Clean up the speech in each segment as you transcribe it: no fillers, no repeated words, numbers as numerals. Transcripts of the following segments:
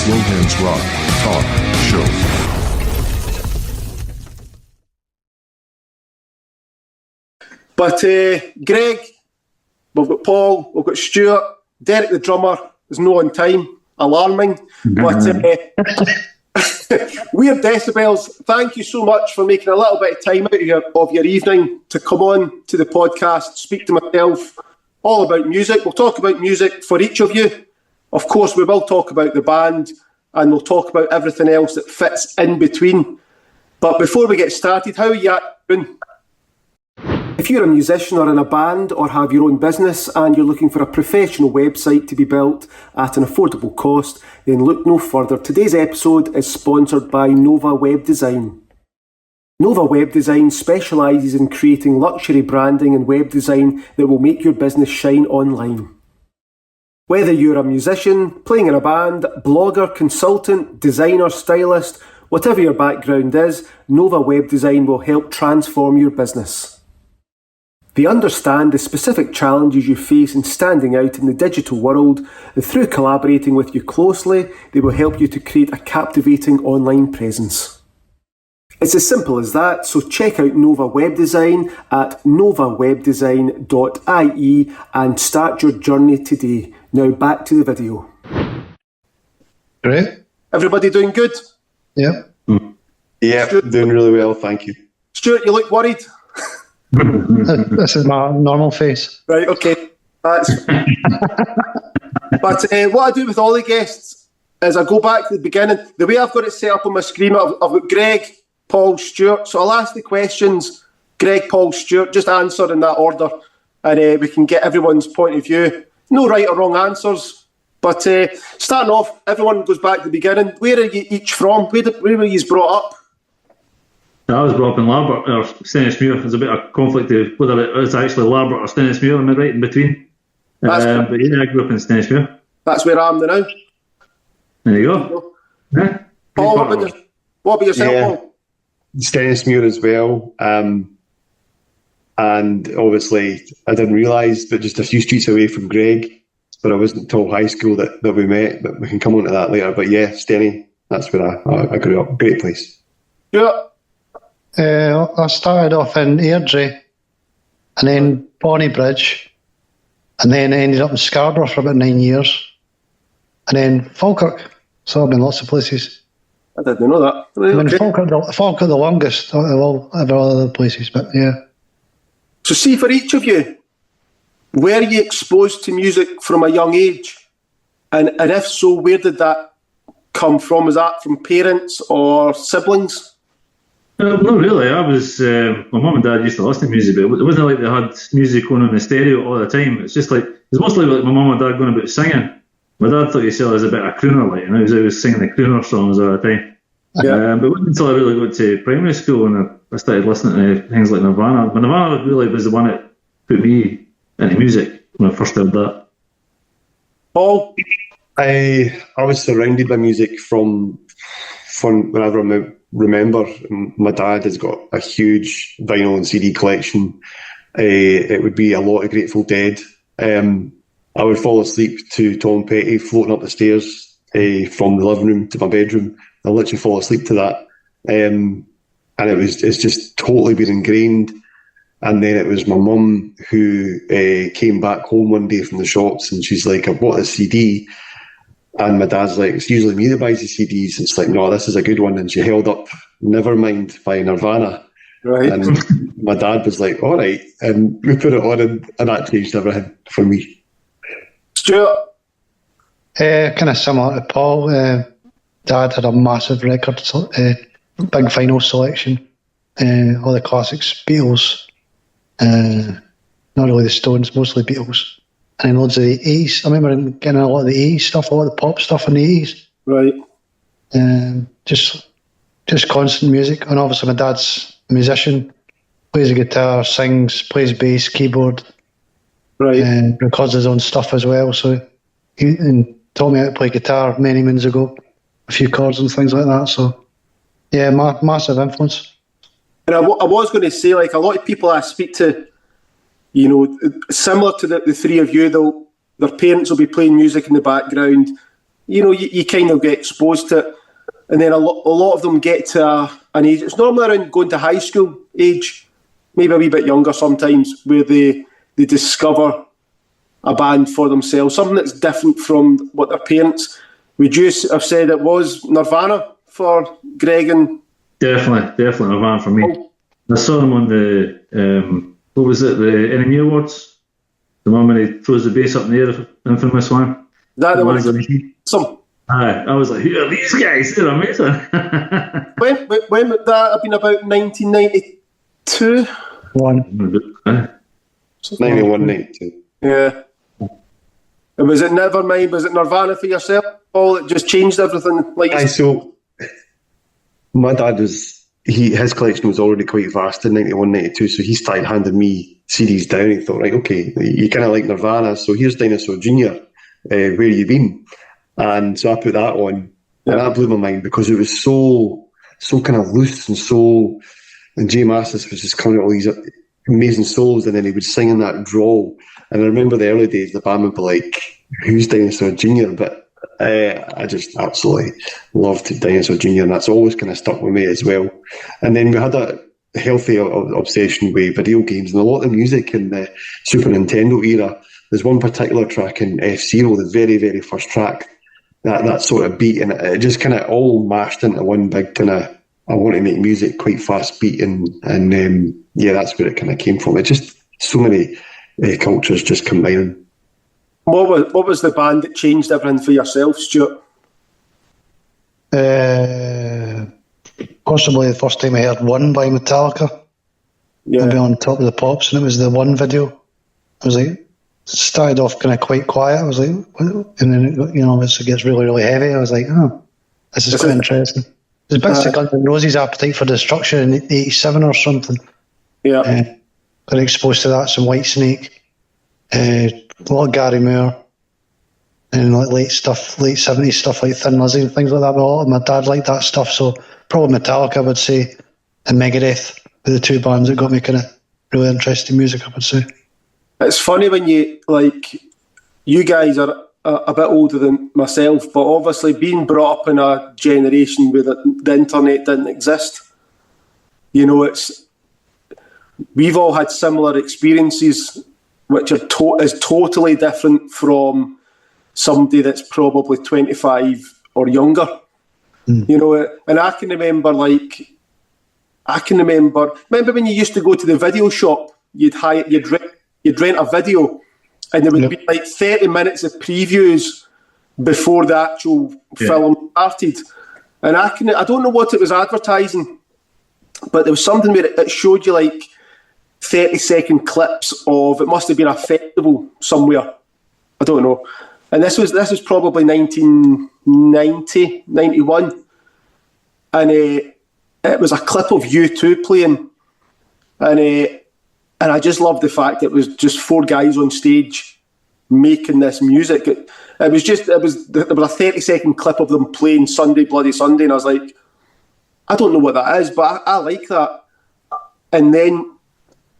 Slowhands Rock Talk Show. But Greg, we've got Paul, we've got Stuart, Derek the drummer is not on time, alarming. But Weird Decibels, thank you so much for making a little bit of time out of your evening to come on to the podcast, speak to myself all about music. We'll talk about music for each of you. Of course, we will talk about the band and we'll talk about everything else that fits in between. But before we get started, how are you doing? If you're a musician or in a band or have your own business and you're looking for a professional website to be built at an affordable cost, then look no further. Today's episode is sponsored by Nova Web Design. Nova Web Design specialises in creating luxury branding and web design that will make your business shine online. Whether you're a musician, playing in a band, blogger, consultant, designer, stylist, whatever your background is, Nova Web Design will help transform your business. They understand the specific challenges you face in standing out in the digital world, and through collaborating with you closely, they will help you to create a captivating online presence. It's as simple as that, so check out Nova Web Design at novawebdesign.ie and start your journey today. Now back to the video. Great. Everybody doing good? Yeah. Yeah, doing really well, thank you. Stuart, you look worried. This is my normal face. Right, okay. That's But what I do with all the guests is I go back to the beginning. The way I've got it set up on my screen, I've got Greg, Paul, Stuart. So I'll ask the questions, Greg, Paul, Stuart, just answer in that order, and we can get everyone's point of view. No right or wrong answers. But starting off, everyone goes back to the beginning. Where are you each from? Where were you brought up? I was brought up in Larbert or Stennismuir. There's a bit of conflict of whether it's actually Larbert or Stennismuir. Am I right in between? But yeah, I grew up in Stennismuir. That's where I am now. There you go. Yeah. Paul, what about yourself, Paul? Stennismuir as well. And obviously, I didn't realise, but just a few streets away from Greg, but I wasn't until high school that we met, but we can come on to that later. But yeah, Stenny, that's where I grew up. Great place. Yeah. I started off in Airdrie and then Bonnybridge and then ended up in Scarborough for about 9 years and then Falkirk. So I've been lots of places. I didn't know that. I mean, Falkirk the longest of all other places, but yeah. So see, for each of you, were you exposed to music from a young age? And if so, where did that come from? Was that from parents or siblings? Not really. I was. My mum and dad used to listen to music, but it wasn't like they had music on the stereo all the time. It's just like it's mostly like my mum and dad going about singing. My dad thought himself as a bit of a crooner, like, and he was always singing the crooner songs all the time. Yeah. But it wasn't until I really got to primary school and I started listening to things like Nirvana. But Nirvana really was the one that put me into music when I first heard that. Paul? I was surrounded by music from whenever I remember. My dad has got a huge vinyl and CD collection. It would be a lot of Grateful Dead. I would fall asleep to Tom Petty floating up the stairs from the living room to my bedroom. I'll literally fall asleep to that. And it's just totally been ingrained. And then it was my mum who came back home one day from the shops and she's like, I bought a CD. And my dad's like, it's usually me that buys the CDs. It's like, no, this is a good one. And she held up Nevermind by Nirvana. Right. And my dad was like, all right. And we put it on and that changed everything for me. Stuart? Kind of similar to Paul. Dad had a massive record, big vinyl selection. All the classics, Beatles. Not really the Stones, mostly Beatles. And then loads of the 80s. I remember getting a lot of the 80s stuff, a lot of the pop stuff in the 80s. Right. Just constant music. And obviously my dad's a musician, plays the guitar, sings, plays bass, keyboard. Right. And records his own stuff as well. So he taught me how to play guitar many moons ago, a few chords and things like that. So yeah, massive influence. And I was going to say, like, a lot of people I speak to, you know, similar to the three of you, their parents will be playing music in the background. you kind of get exposed to it. And then a lot of them get to an age, it's normally around going to high school age, maybe a wee bit younger sometimes, where they discover a band for themselves, something that's different from what their parents. Would you have said it was Nirvana for Greg? And Definitely Nirvana for me. I saw them on the, what was it, the Enemy Awards? The one when he throws the bass up in the air, infamous one. That the one? Some. I was like, who are these guys? They're amazing. when would that have been? About 1992? 91, 92. Yeah. And was it Nevermind? Was it Nirvana for yourself? Paul, it just changed everything. So my dad his collection was already quite vast in 91, 92, so he started handing me CDs down. He thought, right, okay, you kind of like Nirvana, so here's Dinosaur Jr., Where You Been? And so I put that on, and that blew my mind because it was so kind of loose and Jay Massis was just coming out with all these amazing solos, and then he would sing in that drawl. And I remember the early days, the band would be like, who's Dinosaur Jr.? But I just absolutely loved Dinosaur Jr., and that's always kind of stuck with me as well. And then we had a healthy obsession with video games, and a lot of music in the Super Nintendo era. There's one particular track in F-Zero, the very, very first track, that sort of beat, and it just kind of all mashed into one big kind of, I want to make music quite fast beat, and that's where it kind of came from. It just, so many cultures just combining. What was the band that changed everything for yourself, Stuart? Possibly the first time I heard One by Metallica. Yeah. Maybe on Top of the Pops, and it was the One video. I was like, it started off kind of quite quiet. I was like, what? And then it gets really, really heavy. I was like, oh, this is quite interesting. There's bits of Guns N' Roses' Appetite for Destruction in 87 or something. Yeah. Got exposed to that, some Whitesnake, a lot of Gary Moore, and like late 70s stuff like Thin Lizzy and things like that. But a lot of my dad liked that stuff, so probably Metallica, I would say, and Megadeth were the two bands that got me kind of really interested in music, I would say. It's funny when you guys are a bit older than myself, but obviously being brought up in a generation where the internet didn't exist, we've all had similar experiences, which is totally different from somebody that's probably 25 or younger. And I can remember when you used to go to the video shop, you'd rent a video, and there would be like 30 minutes of previews before the actual film started. And I don't know what it was advertising, but there was something where it showed you like 30-second clips of, it must have been a festival somewhere, I don't know. And this was probably 1990, 91, and it was a clip of U2 playing, and I just loved the fact it was just four guys on stage making this music. There was a 30-second clip of them playing Sunday Bloody Sunday, and I was like, I don't know what that is, but I like that. And then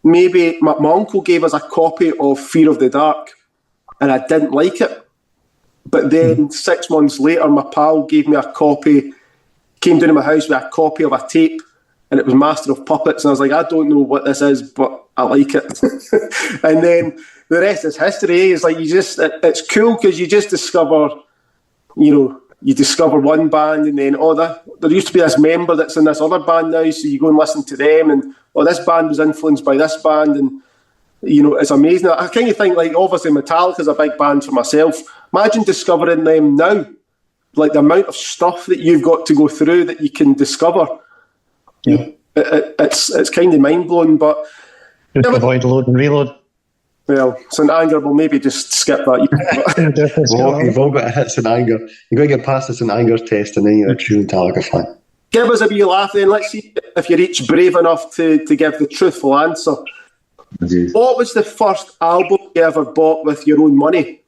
maybe my uncle gave us a copy of Fear of the Dark, and I didn't like it. But then 6 months later, my pal gave me a copy, came down to my house with a copy of a tape, and it was Master of Puppets, and I was like, I don't know what this is, but I like it. And then the rest is history. It's like it's cool because you just discover, you discover one band, and then, there used to be this member that's in this other band now, so you go and listen to them, and this band was influenced by this band, and it's amazing. I kind of think, like, obviously Metallica's a big band for myself. Imagine discovering them now, like the amount of stuff that you've got to go through that you can discover. Yeah, it's kind of mind blowing, but just avoid load and reload. Well, St Anger will maybe just skip that. You've all got to hit St Anger. You've got to get past the St Anger test, and then you're a true Metallica fan. Give us a wee laugh then. Let's see if you're each brave enough to give the truthful answer. Jeez. What was the first album you ever bought with your own money?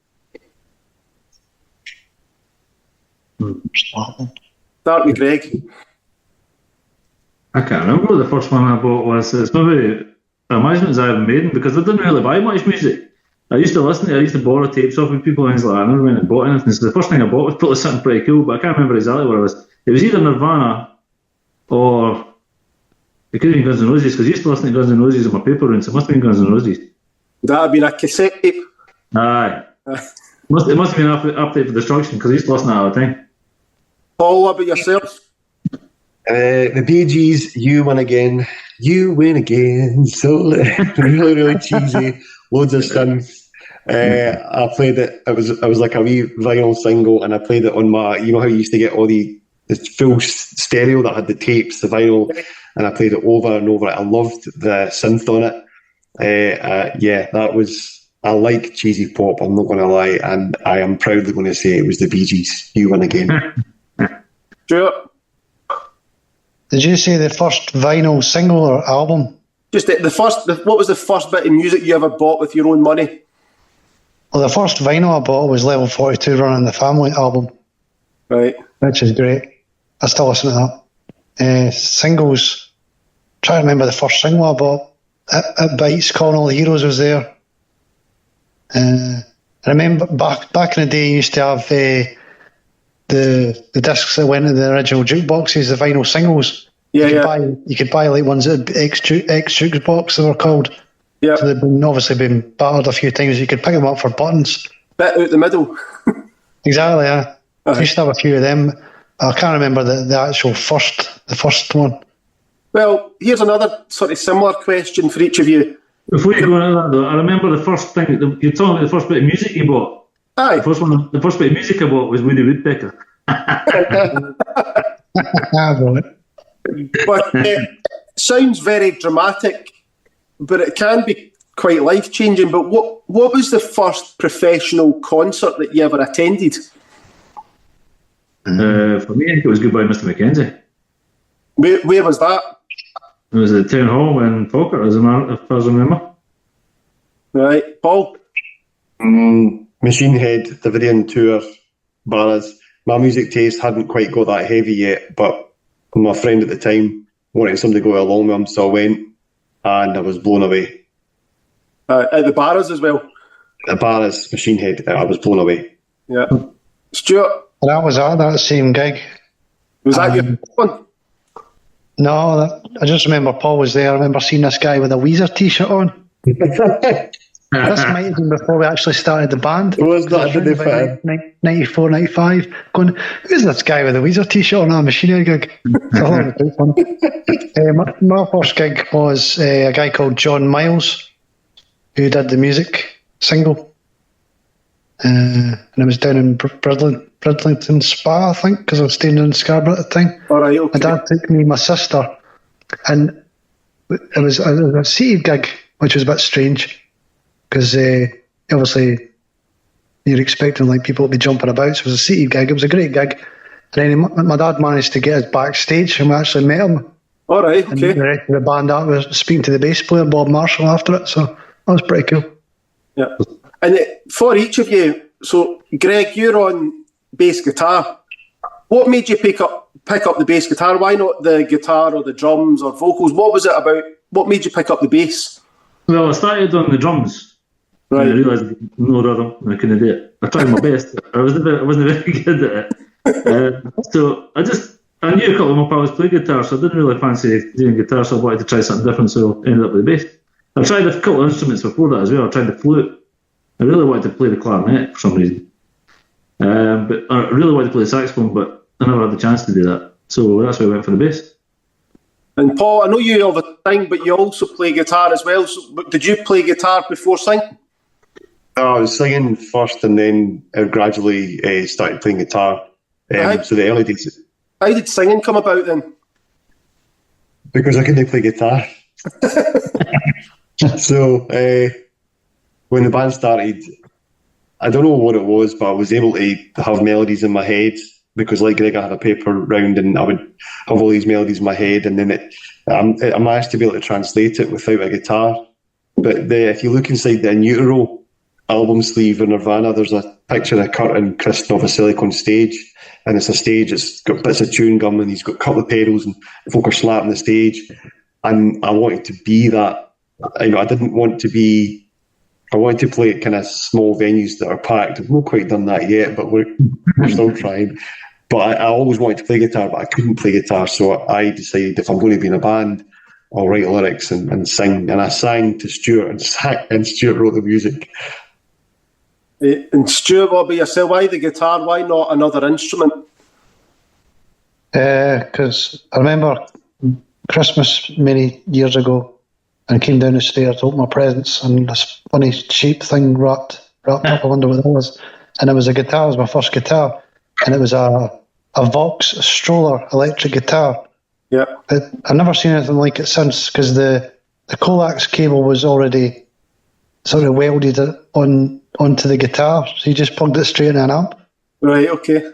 Start with Greg. I can't remember what the first one I bought was. It's maybe, I imagine it was Iron Maiden, because I didn't really buy much music. I used to borrow tapes off of people and things like that. I never went and bought anything. So the first thing I bought was probably something pretty cool, but I can't remember exactly what it was. It was either Nirvana or it could have been Guns N' Roses, because I used to listen to Guns N' Roses on my paper round, so it must have been Guns N' Roses. Would that have been a cassette tape? Aye. It must have been Appetite for Destruction, because I used to listen to that all the time. Paul, what about yourself? The Bee Gees, You Win Again. You win again. So really, really cheesy. Loads of synth. I played it. It was like a wee vinyl single, and I played it on my. You know how you used to get all the full stereo that had the tapes, the vinyl, and I played it over and over. I loved the synth on it. Yeah, that was. I like cheesy pop. I'm not going to lie, and I am proudly going to say it was the Bee Gees. You Win Again. Stuart? Did you say the first vinyl single or album? Just what was the first bit of music you ever bought with your own money? Well, the first vinyl I bought was Level 42 Running in the Family album. Right. Which is great. I still listen to that. Singles, try to remember the first single I bought. At Bites, Calling All the Heroes was there. I remember back in the day, you used to have the discs that went in the original jukeboxes, the vinyl singles. You could buy like ones at X Box, they were called. Yeah. So they've obviously been battered a few times. You could pick them up for buttons. Bit out the middle. Exactly, yeah. I used to have a few of them. I can't remember the actual first one. Well, here's another sort of similar question for each of you. Before you go into that though, I remember the first thing, you're talking about the first bit of music you bought. Aye. The first bit of music I bought was Woody Woodpecker. But it sounds very dramatic, but it can be quite life-changing. But what was the first professional concert that you ever attended? For me, I think it was Goodbye Mr. Mackenzie. Where was that? It was at the Town Hall in Falkirk, as I remember. Right. Paul? Machine Head, Davidian Tour, Barras. My music taste hadn't quite got that heavy yet, but my friend at the time wanted somebody to go along with him, so I went, and I was blown away. At the Barras as well? The Barras, Machine Head, I was blown away. Yeah. Stuart? And I was at that same gig. Was that your one? No, I just remember Paul was there. I remember seeing this guy with a Weezer t-shirt on. This might have been before we actually started the band. Was that 94, 95? Going, who's this guy with a Weezer t-shirt on a Machine Head gig? My first gig was a guy called John Miles, who did the music single. And it was down in Bridlington Spa, I think, because I was staying in Scarborough at the time. All right, okay. My dad took me, my sister, and it was a seated gig, which was a bit strange, because obviously you're expecting like people to be jumping about, so it was a seated gig. It was a great gig. And then my dad managed to get us backstage, and we actually met him. All right, okay. And the rest of the band, I was speaking to the bass player, Bob Marshall, after it, so that was pretty cool. Yeah. And for each of you, so Greg, you're on bass guitar. What made you pick up the bass guitar? Why not the guitar or the drums or vocals? What was it about? What made you pick up the bass? Well, I started on the drums. Right. I realised no rhythm, I couldn't do it. I tried my best. I wasn't very good at it. So I knew a couple of my pals play guitar, so I didn't really fancy doing guitar, so I wanted to try something different, so I ended up with the bass. I tried a couple of instruments before that as well. I tried the flute. I really wanted to play the clarinet for some reason. But I really wanted to play the saxophone, but I never had the chance to do that. So that's why I went for the bass. And Paul, I know you have a thing, but you also play guitar as well. So, did you play guitar before singing? I was singing first, and then I gradually started playing guitar. So the early days. How did singing come about then? Because I couldn't play guitar. So when the band started, I don't know what it was, but I was able to have melodies in my head, because like Greg, I had a paper round and I would have all these melodies in my head, and then I managed to be able to translate it without a guitar. But if you look inside the In Utero album sleeve in Nirvana, there's a picture of Kurt and Chris Novoselic on stage, and it's a stage, it's got bits of chewing gum, and he's got a couple of pedals, and folk are slapping the stage, and I wanted to be that. I didn't want to be I want to play at kind of small venues that are packed. I've not quite done that yet, but we're still trying. But I always wanted to play guitar, but I couldn't play guitar. So I decided if I'm going to be in a band, I'll write lyrics and sing. And I sang to Stuart, and Stuart wrote the music. And Stuart, what about yourself? Why the guitar? Why not another instrument? Because I remember Christmas many years ago, and came down the stairs to open my presents, and this funny shape thing wrapped up. I wonder what it was. And it was a guitar. It was my first guitar, and it was a Vox Stroller electric guitar. Yeah, I've never seen anything like it since, because the coax cable was already sort of welded onto the guitar, so you just plugged it straight in an amp. Right. Okay.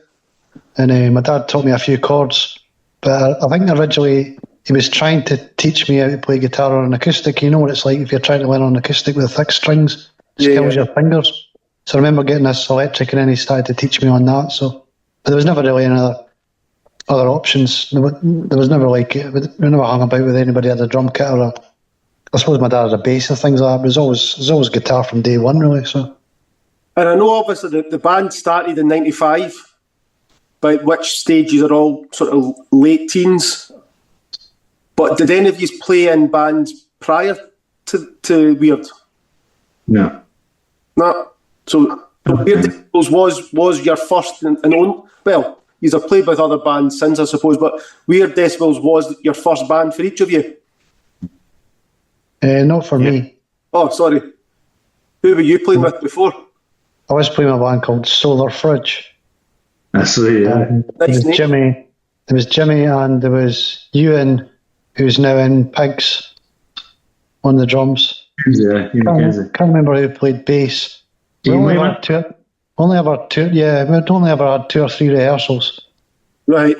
And my dad taught me a few chords, but I think originally he was trying to teach me how to play guitar on an acoustic. You know what it's like if you're trying to learn on an acoustic with thick strings, it kills your fingers. So I remember getting this electric, and then he started to teach me on that. So, but there was never really any other options. There was never like, we never hung about with anybody who had a drum kit or I suppose my dad had a bass and things like that. But it was always guitar from day one, really. So. And I know obviously the band started in '95, by which stages are all sort of late teens. But did any of you play in bands prior to Weird? No. No. So Weird Decibels was your first and only. Well, you've played with other bands since, I suppose, but Weird Decibels was your first band for each of you? Not for me. Oh, sorry. Who were you playing with before? I was playing a band called Solar Fridge. That's right, yeah. Nice name. Jimmy. There was Jimmy, and there was Ewan, who's now in Pigs, on the drums. Yeah, Can't remember who played bass. We only ever had two. We'd only ever had 2 or 3 rehearsals. Right.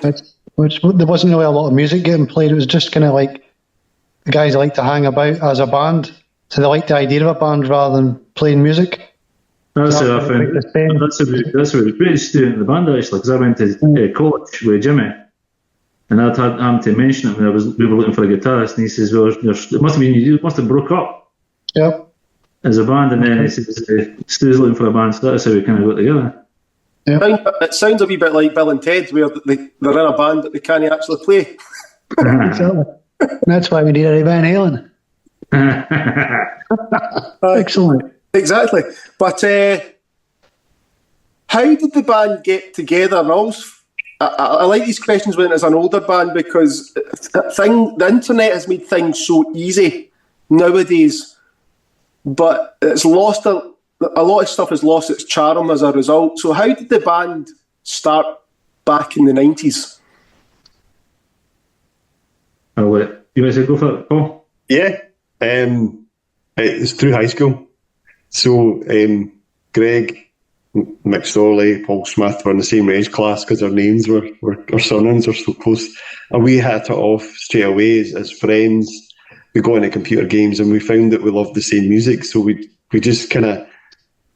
Which there wasn't really a lot of music getting played. It was just kind of like the guys like to hang about as a band, so they liked the idea of a band rather than playing music. That's what I found. That's what was great student in the band actually, because I went to college with Jimmy, and I'd had him to mention it when we were looking for a guitarist, and he says, "Well, it must have been you must have broke up." Yep. As a band, and then he says, "Stu's looking for a band," so that's how we kind of got together. Yep. It sounds a wee bit like Bill and Ted, where they're in a band that they can't actually play. Exactly. That's why we need a Van Halen. Excellent. Exactly. But how did the band get together? And also, I like these questions when it's an older band, because the internet has made things so easy nowadays, but it's lost a lot of stuff has lost its charm as a result. So how did the band start back in the 90s? I'll let you guys go for it, Paul. Yeah, it's through high school. So Greg McSorley, Paul Smith were in the same age class because our names our surnames were so close, and we hit it off straight away as friends. We got into computer games, and we found that we loved the same music. So we just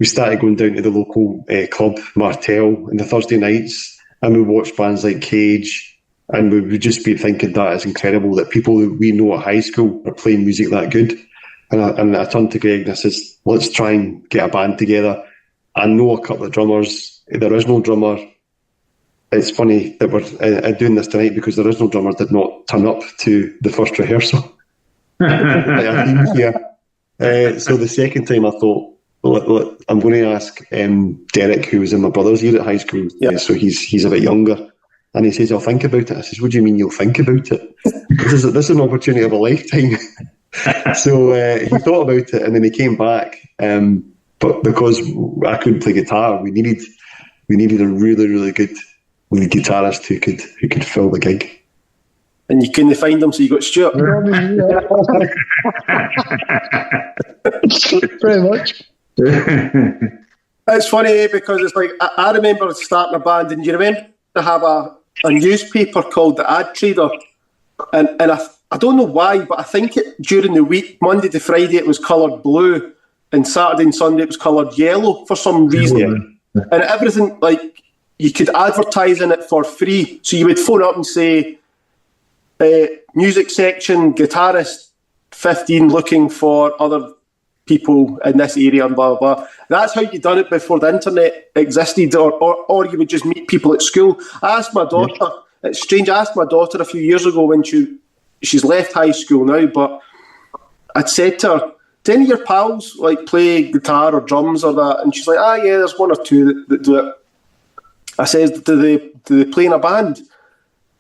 we started going down to the local club Martel on the Thursday nights, and we watched bands like Cage. And we would just be thinking that is incredible that people that we know at high school are playing music that good. And I turned to Greg and I says, let's try and get a band together. I know a couple of drummers. The original drummer, it's funny that we're doing this tonight because the original drummer did not turn up to the first rehearsal. So the second time I thought, well, I'm going to ask Derek, who was in my brother's year at high school. Yeah. So he's a bit younger. And he says, I'll think about it. I says, what do you mean you'll think about it? This is an opportunity of a lifetime. So he thought about it, and then he came back. But because I couldn't play guitar, we needed a really, really good lead guitarist who could fill the gig. And you couldn't find them, so you got Stuart. Pretty much. It's funny because it's like I remember starting a band, and you remember to have a newspaper called the Ad Trader, and I don't know why, but I think during the week, Monday to Friday, it was coloured blue, and Saturday and Sunday it was coloured yellow for some reason. Yeah. And everything, like, you could advertise in it for free. So you would phone up and say, music section, guitarist 15 looking for other people in this area and blah, blah, blah. That's how you done it before the internet existed, or you would just meet people at school. I asked my daughter, it's strange, I asked my daughter a few years ago when she's left high school now, but I'd said to her, do any of your pals like play guitar or drums or that? And she's like, yeah, there's one or two that do it. I says, do they play in a band?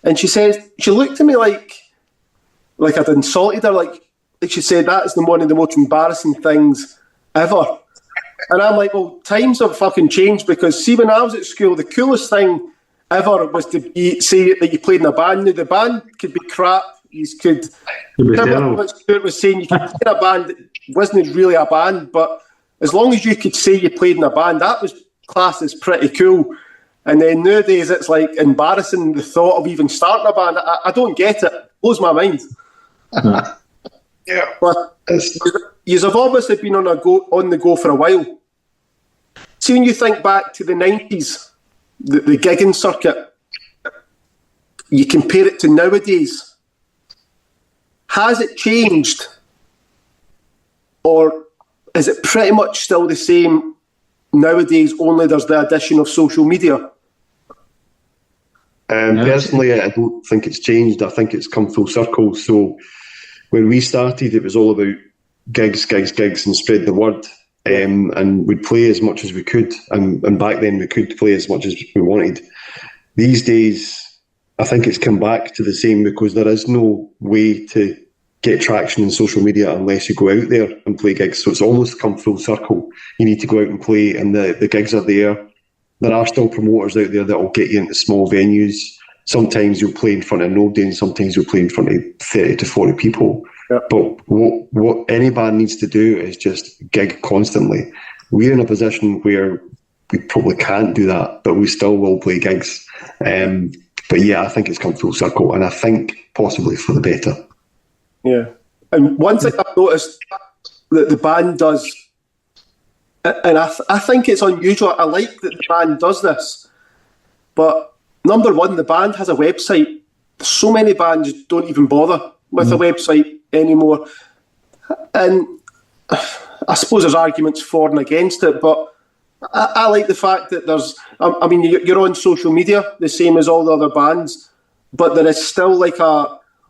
And she looked at me like I'd insulted her, like she said, that's one of the most embarrassing things ever. And I'm like, well, times have fucking changed, because see, when I was at school, the coolest thing ever was to say that you played in a band. Now, the band could be crap. You could... Remember what Stuart was saying, you could play in a band that wasn't really a band, but as long as you could say you played in a band, that was classed as pretty cool. And then nowadays it's like embarrassing, the thought of even starting a band. I don't get it. It blows my mind. Yeah. But you have obviously been on the go for a while. See, when you think back to the 90s, the gigging circuit, you compare it to nowadays. Has it changed? Or is it pretty much still the same nowadays, only there's the addition of social media? Personally, I don't think it's changed. I think it's come full circle. So when we started, it was all about gigs, and spread the word. And we'd play as much as we could. And back then, we could play as much as we wanted. These days, I think it's come back to the same, because there is no way to get traction in social media unless you go out there and play gigs. So it's almost come full circle. You need to go out and play, and the gigs are there. There are still promoters out there that will get you into small venues. Sometimes you'll play in front of nobody, and sometimes you'll play in front of 30 to 40 people. Yeah. But what any band needs to do is just gig constantly. We're in a position where we probably can't do that, but we still will play gigs. But yeah, I think it's come full circle, and I think possibly for the better. Yeah. And one thing I've noticed that the band does, and I think it's unusual, I like that the band does this, but number one, the band has a website. So many bands don't even bother with a website anymore. And I suppose there's arguments for and against it, but I like the fact that there's, I mean, you're on social media, the same as all the other bands, but there is still like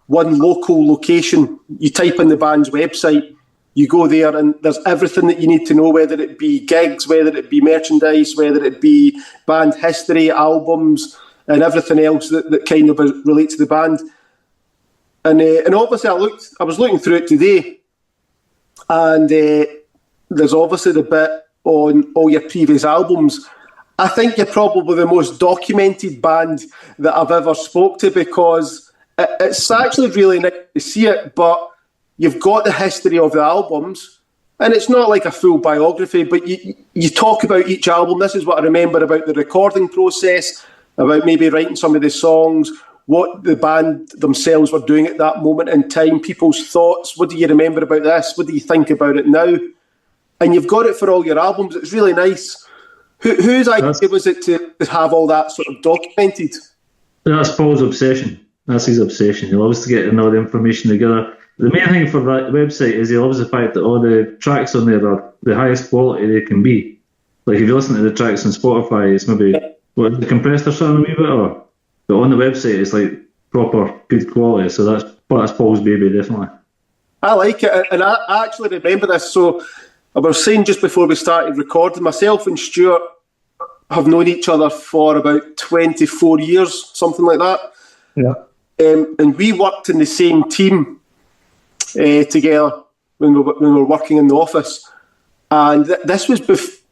one local location. You type in the band's website, you go there, and there's everything that you need to know, whether it be gigs, whether it be merchandise, whether it be band history, albums, and everything else that kind of relates to the band. And obviously I was looking through it today, and there's obviously the bit on all your previous albums. I think you're probably the most documented band that I've ever spoke to, because it's actually really nice to see it, but you've got the history of the albums, and it's not like a full biography, but you talk about each album. This is what I remember about the recording process, about maybe writing some of the songs, what the band themselves were doing at that moment in time, people's thoughts. What do you remember about this? What do you think about it now? And you've got it for all your albums. It's really nice. Whose idea was it to have all that sort of documented? That's Paul's obsession. That's his obsession. He loves to get all the information together. The main thing for that website is he loves the fact that all the tracks on there are the highest quality they can be. Like if you listen to the tracks on Spotify, it's maybe compressed or something a wee bit, but on the website it's like proper good quality. So that's Paul's baby, definitely. I like it, and I actually remember this. So I was saying just before we started recording, myself and Stuart have known each other for about 24 years, something like that. Yeah. And we worked in the same team together when we were working in the office. And this was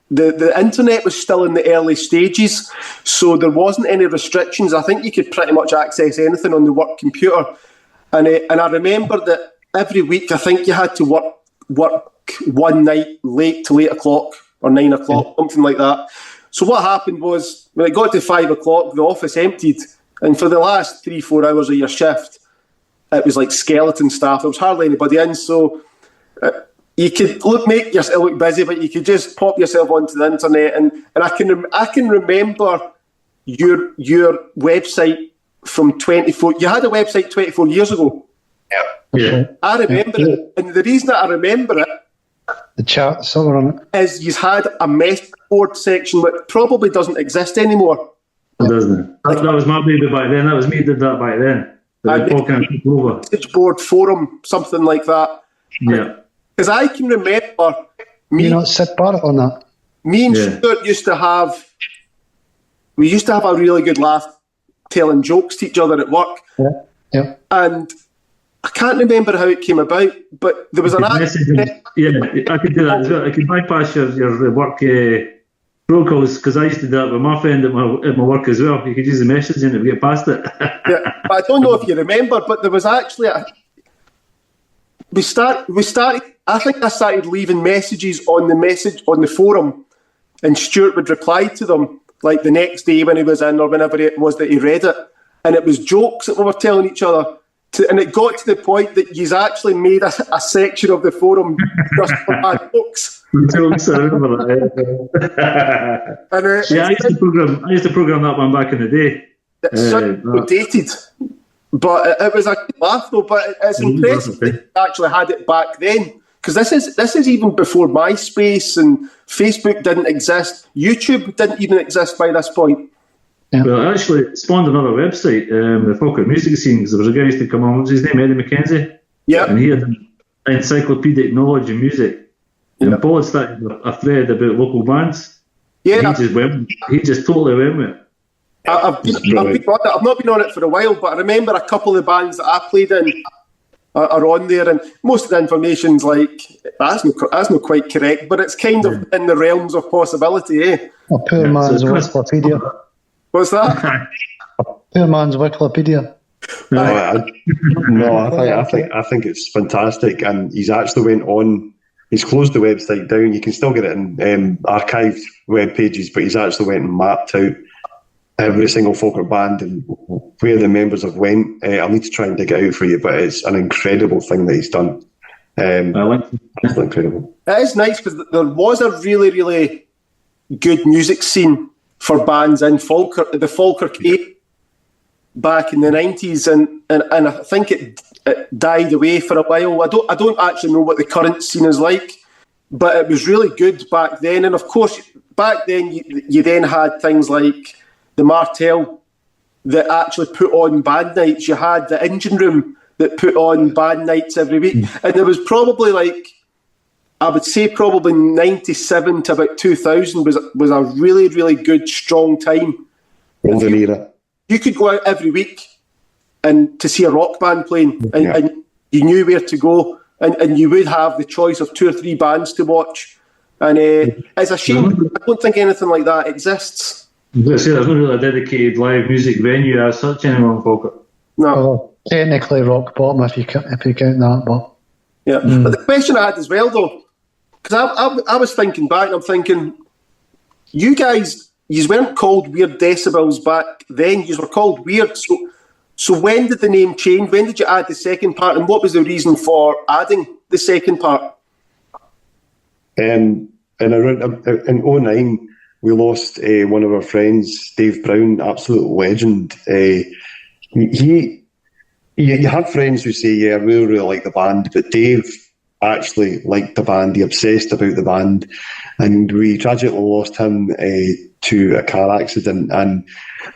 the internet was still in the early stages, so there wasn't any restrictions. I think you could pretty much access anything on the work computer. And I remember that every week I think you had to work one night late till 8 o'clock or 9 o'clock, something like that. So what happened was, when it got to 5 o'clock, the office emptied. And for the last 3-4 hours of your shift, it was like skeleton staff. There was hardly anybody in. So you could make yourself look busy, but you could just pop yourself onto the internet. And I can remember your website from 24. You had a website 24 years ago. Yeah. I remember it. And the reason that I remember it the charts that were on it. is you had a message board section, which probably doesn't exist anymore. It doesn't. That was my baby back then. That was me did that back then. Over. Message board forum, something like that. Yeah. Because I can remember me. You know, Sid Barrett on that. Me and Stuart used to have a really good laugh telling jokes to each other at work. Yeah. And I can't remember how it came about, but there was an yeah, I could do that as well. I could bypass your work protocols, because I used to do that with my friend at my work as well. You could use the messaging to get past it. Yeah, but I don't know if you remember, but there was actually we started. I think I started leaving messages on the forum, and Stuart would reply to them like the next day when he was in, or whenever it was that he read it, and it was jokes that we were telling each other. And it got to the point that he's actually made a section of the forum just for bad jokes. Jokes, I remember that. And, I used to program that one back in the day. It's so dated, but it was a good laugh though. But it's impressive that you actually had it back then, because this is even before MySpace and Facebook didn't exist. YouTube didn't even exist by this point. Yeah. Well, actually, it spawned another website, the Falkirk Music Scene, because there was a guy who used to come on, what was his name, Eddie McKenzie? Yeah. And he had encyclopedic knowledge in music. And Paul had started a thread about local bands. Yeah. He just totally went with it. I've been on it. I've not been on it for a while, but I remember a couple of the bands that I played in are on there, and most of the information's like, that's not quite correct, but it's kind of in the realms of possibility, eh? A poor man's Wikipedia. What's that? Poor man's Wikipedia. I think it's fantastic, and he's actually went on. He's closed the website down. You can still get it in archived web pages, but he's actually went and mapped out every single Falkirk band and where the members have went. I'll need to try and dig it out for you, but it's an incredible thing that he's done. It's incredible. It is nice because there was a really, really good music scene for bands in Falkirk, the Falkirk 8 back in the 90s, and I think it died away for a while. I don't actually know what the current scene is like, but it was really good back then. And of course, back then you then had things like the Martel that actually put on band nights. You had the Engine Room that put on band nights every week, and there was probably I would say probably 97 to about 2000 was a really, really good, strong time. Golden era. You could go out every week and to see a rock band playing, and you knew where to go, and you would have the choice of 2 or 3 bands to watch. And it's a shame. I don't think anything like that exists. There's not really a dedicated live music venue as such anymore in Falkirk. No. Well, technically rock bottom if you count that, but yeah. But the question I had as well though, because I was thinking back, and I'm thinking, you guys, you weren't called Weird Decibels back then. You were called Weird. So when did the name change? When did you add the second part, and what was the reason for adding the second part? In 2009, we lost one of our friends, Dave Brown, absolute legend. You have friends who say, yeah, I really, really like the band, but Dave actually liked the band. He obsessed about the band, and we tragically lost him to a car accident, and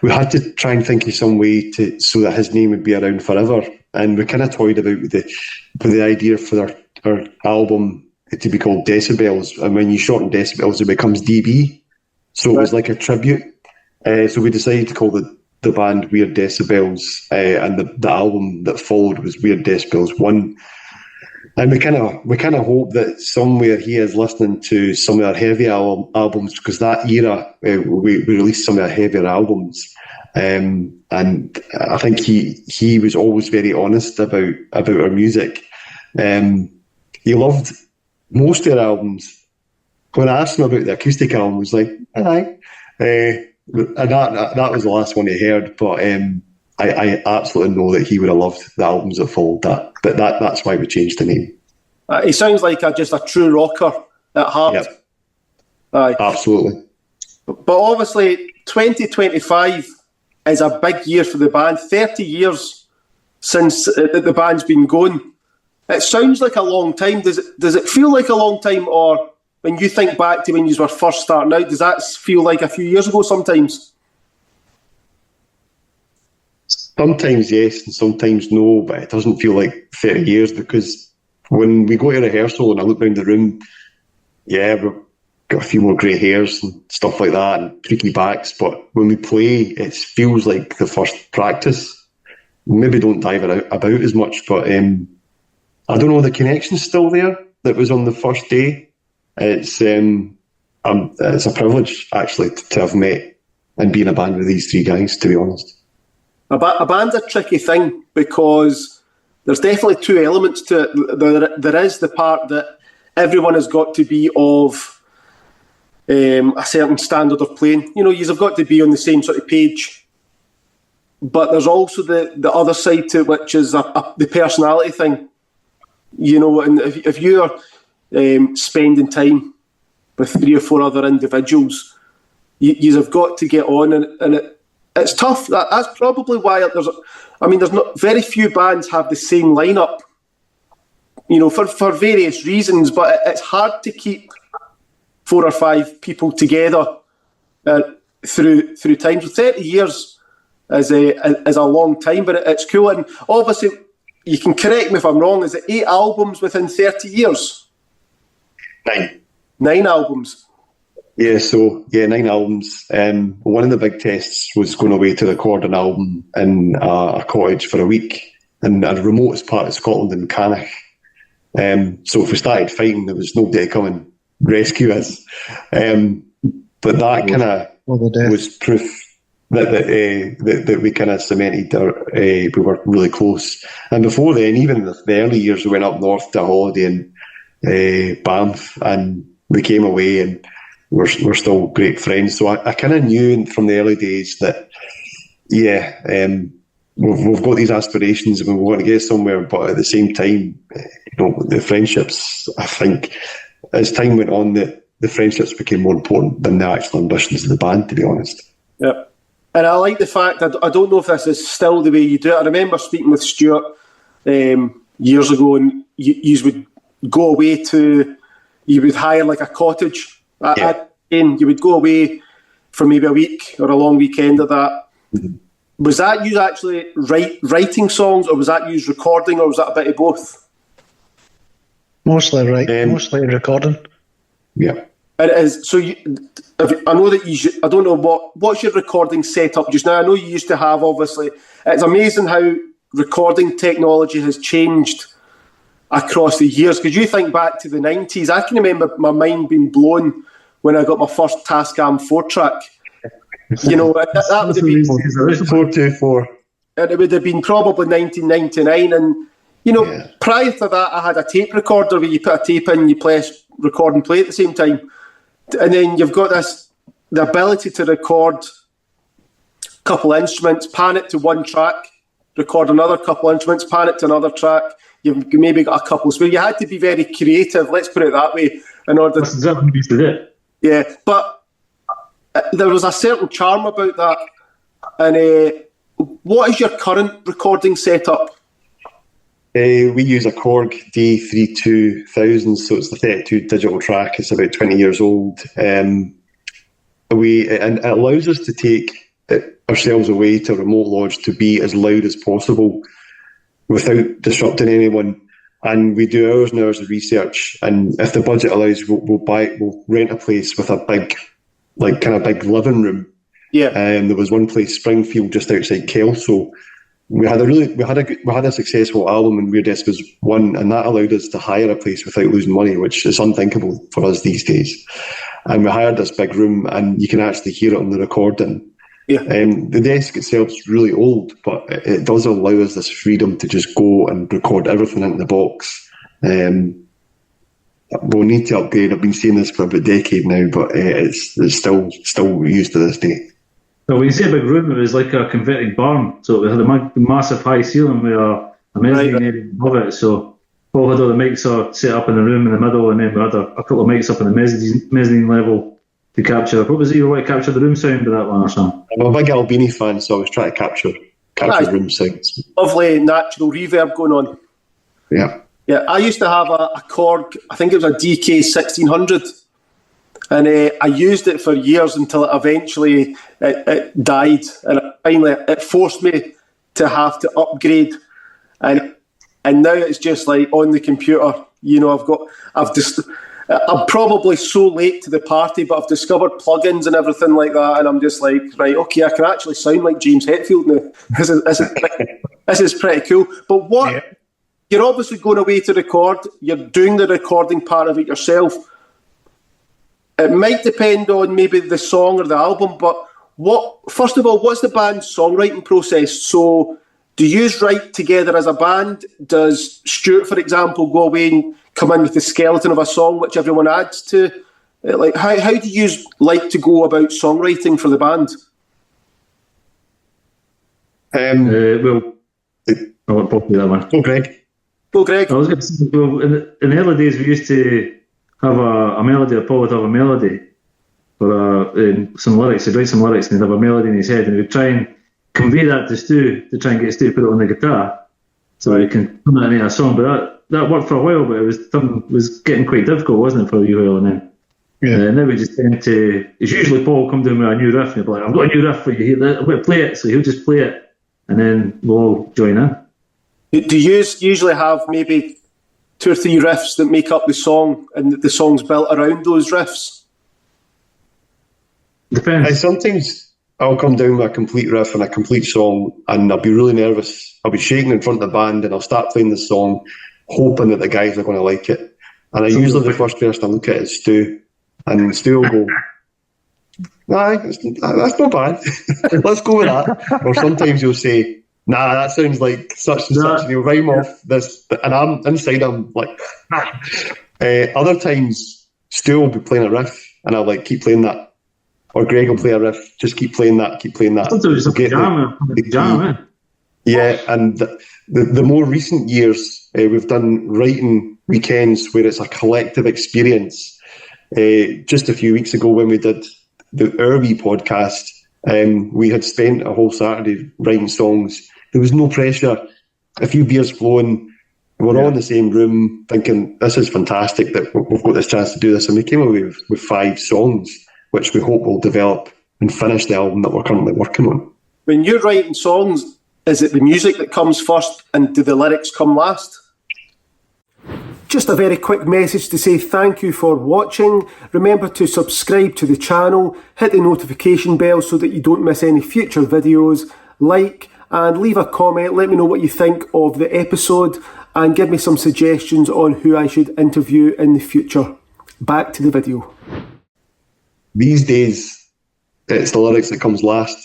we had to try and think of some way so that his name would be around forever. And we kind of toyed about with the idea for our album to be called Decibels, and when you shorten Decibels, it becomes DB. So it was like a tribute. So we decided to call the band Weird Decibels, and the album that followed was Weird Decibels 1. And we kind of hope that somewhere he is listening to some of our heavy albums, because that era we released some of our heavier albums, and I think he was always very honest about our music. He loved most of our albums. When I asked him about the acoustic album, he was like, "Aye," and that was the last one he heard. But I absolutely know that he would have loved the albums that followed that. But that's why we changed the name. He sounds like just a true rocker at heart. Yep. Aye. Absolutely. But obviously, 2025 is a big year for the band. 30 years since the band's been going. It sounds like a long time. Does it feel like a long time, or when you think back to when you were first starting out, does that feel like a few years ago sometimes? Sometimes yes, and sometimes no, but it doesn't feel like 30 years because when we go to rehearsal and I look around the room, yeah, we've got a few more grey hairs and stuff like that and creaky backs, but when we play, it feels like the first practice. Maybe don't dive about as much, but I don't know, the connection's still there that was on the first day. It's a privilege, actually, to have met and be in a band with these three guys, to be honest. A band's a tricky thing because there's definitely two elements to it. There is the part that everyone has got to be of a certain standard of playing. You know, you've got to be on the same sort of page. But there's also the other side to it, which is the personality thing. You know, and if you're spending time with 3 or 4 other individuals, you've got to get on, and it's tough. That's probably why there's not very few bands have the same lineup. You know, for various reasons, but it's hard to keep 4 or 5 people together through time. So 30 years is a long time, but it's cool. And obviously, you can correct me if I'm wrong. Is it 8 albums within 30 years? 9. 9 albums. Yeah, 9 albums. One of the big tests was going away to record an album in a cottage for a week in a remotest part of Scotland in Cannock. So if we started fighting, there was nobody to come and rescue us. But that kind of was proof that we kind of cemented we were really close. And before then, even in the early years, we went up north to a holiday in Banff, and we came away and we're still great friends. So I kind of knew from the early days that, we've got these aspirations and we want to get somewhere, but at the same time, the friendships, I think, as time went on, the friendships became more important than the actual ambitions of the band, to be honest. Yeah. And I like the fact, I don't know if this is still the way you do it. I remember speaking with Stuart years ago, and you would go away you would hire like a cottage. And you would go away for maybe a week or a long weekend of that. Mm-hmm. Was that you actually writing songs, or was that you recording, or was that a bit of both? Mostly mostly recording. Yeah. It is. So I know that I don't know what's your recording setup just now. I know you used to have, obviously. It's amazing how recording technology has changed across the years. Because you think back to the 90s, I can remember my mind being blown when I got my first Tascam 4-track. You know, that would have been 424. And it would have been probably 1999. And, you know, prior to that, I had a tape recorder where you put a tape in, you record and play at the same time. And then you've got the ability to record a couple instruments, pan it to one track, record another couple instruments, pan it to another track. You've maybe got a couple. So you had to be very creative, let's put it that way, in order. That's exactly what we used to do. Yeah, but there was a certain charm about that. And what is your current recording setup? We use a Korg D32000, so it's the 32 digital track. It's about 20 years old. And it allows us to take ourselves away to a remote lodge to be as loud as possible without disrupting anyone. And we do hours and hours of research. And if the budget allows, we'll rent a place with a big living room. Yeah. And there was one place, Springfield, just outside Kelso. We had a successful album in Weird Decibels 1, and that allowed us to hire a place without losing money, which is unthinkable for us these days. And we hired this big room, and you can actually hear it on the recording. Yeah. The desk itself is really old, but it does allow us this freedom to just go and record everything into the box. We'll need to upgrade. I've been saying this for about a decade now, but it's still used to this day. So when you say a big room, it was like a converted barn. So it had a massive high ceiling with a mezzanine area above it. So Paul had all the mics set up in the room in the middle, and then we had a couple of mics up in the mezzanine level to capture. What was it you were to capture the room sound with that one or something? I'm a big Albini fan, so I was trying to capture room sounds. Lovely natural reverb going on. Yeah. Yeah, I used to have a Korg, I think it was a DK 1600, and I used it for years until it eventually it died, and finally it forced me to have to upgrade, and now it's just like on the computer. You know, I'm probably so late to the party, but I've discovered plugins and everything like that, and I'm just like, right, okay, I can actually sound like James Hetfield now. This is pretty cool. But what? Yeah. You're obviously going away to record. You're doing the recording part of it yourself. It might depend on maybe the song or the album, but first of all, what's the band's songwriting process? So do you write together as a band? Does Stuart, for example, go away and come in with the skeleton of a song which everyone adds to? Like, how do you like to go about songwriting for the band? I'll let Paul do that one. Oh, Greg. Go, Greg. I was going to say, well, in the early days, we used to have a melody, or Paul would have a melody, or some lyrics. He'd write some lyrics and he'd have a melody in his head, and we'd try and convey that to Stu, to try and get Stu to put it on the guitar, so he can turn that into a song. But that worked for a while, but it was getting quite difficult, wasn't it, for a while? And then now we just tend to, it's usually Paul come down with a new riff, and he'll be like, I've got a new riff for you, I'm going to play it, so he'll just play it, and then we'll all join in. Do you usually have maybe 2 or 3 riffs that make up the song, and the song's built around those riffs? Depends. Sometimes I'll come down with a complete riff and a complete song, and I'll be really nervous. I'll be shaking in front of the band, and I'll start playing the song, hoping that the guys are going to like it. And usually the first person I look at is Stu, and Stu will go, "Nah, that's not bad. Let's go with that." Or sometimes you'll say, "Nah, that sounds like such and such," and he'll rhyme off this, and I'm inside, I'm like, other times Stu will be playing a riff, and I'll like keep playing that, or Greg will play a riff, just keep playing that. Sometimes it's a jam. Yeah, and the more recent years, we've done writing weekends where it's a collective experience. Just a few weeks ago when we did the Irby podcast, we had spent a whole Saturday writing songs. There was no pressure. A few beers flowing. We're all in the same room thinking, this is fantastic that we've got this chance to do this. And we came away with 5 songs, which we hope will develop and finish the album that we're currently working on. When you're writing songs, is it the music that comes first and do the lyrics come last? Just a very quick message to say thank you for watching. Remember to subscribe to the channel, hit the notification bell so that you don't miss any future videos, like and leave a comment, let me know what you think of the episode and give me some suggestions on who I should interview in the future. Back to the video. These days, it's the lyrics that comes last.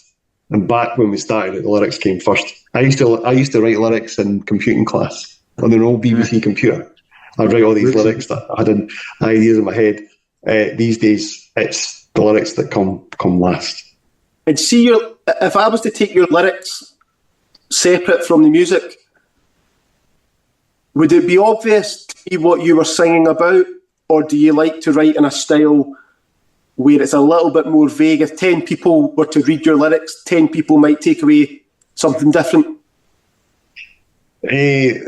And back when we started, the lyrics came first. I used to write lyrics in computing class on an old BBC computer. I'd write all these lyrics that I had ideas in my head. These days, it's the lyrics that come last. And see, if I was to take your lyrics separate from the music, would it be obvious to me what you were singing about, or do you like to write in a style where it's a little bit more vague? If 10 people were to read your lyrics, 10 people might take away something different. I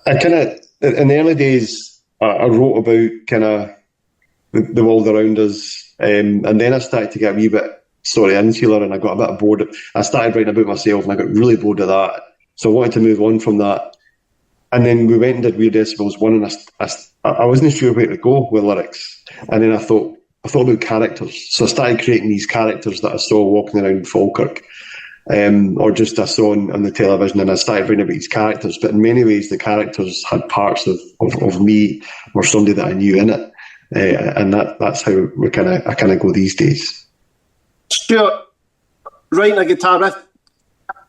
kind of, in the early days, I wrote about kind of the world around us, and then I started to get a wee bit insular, and I got a bit bored. I started writing about myself, and I got really bored of that. So I wanted to move on from that. And then we went and did Weird Decibels 1, and I wasn't sure where to go with lyrics. And then I thought about characters. So I started creating these characters that I saw walking around Falkirk, or just I saw on the television, and I started writing about these characters. But in many ways, the characters had parts of me or somebody that I knew in it. And that's how I kind of go these days. Stuart, writing a guitar riff,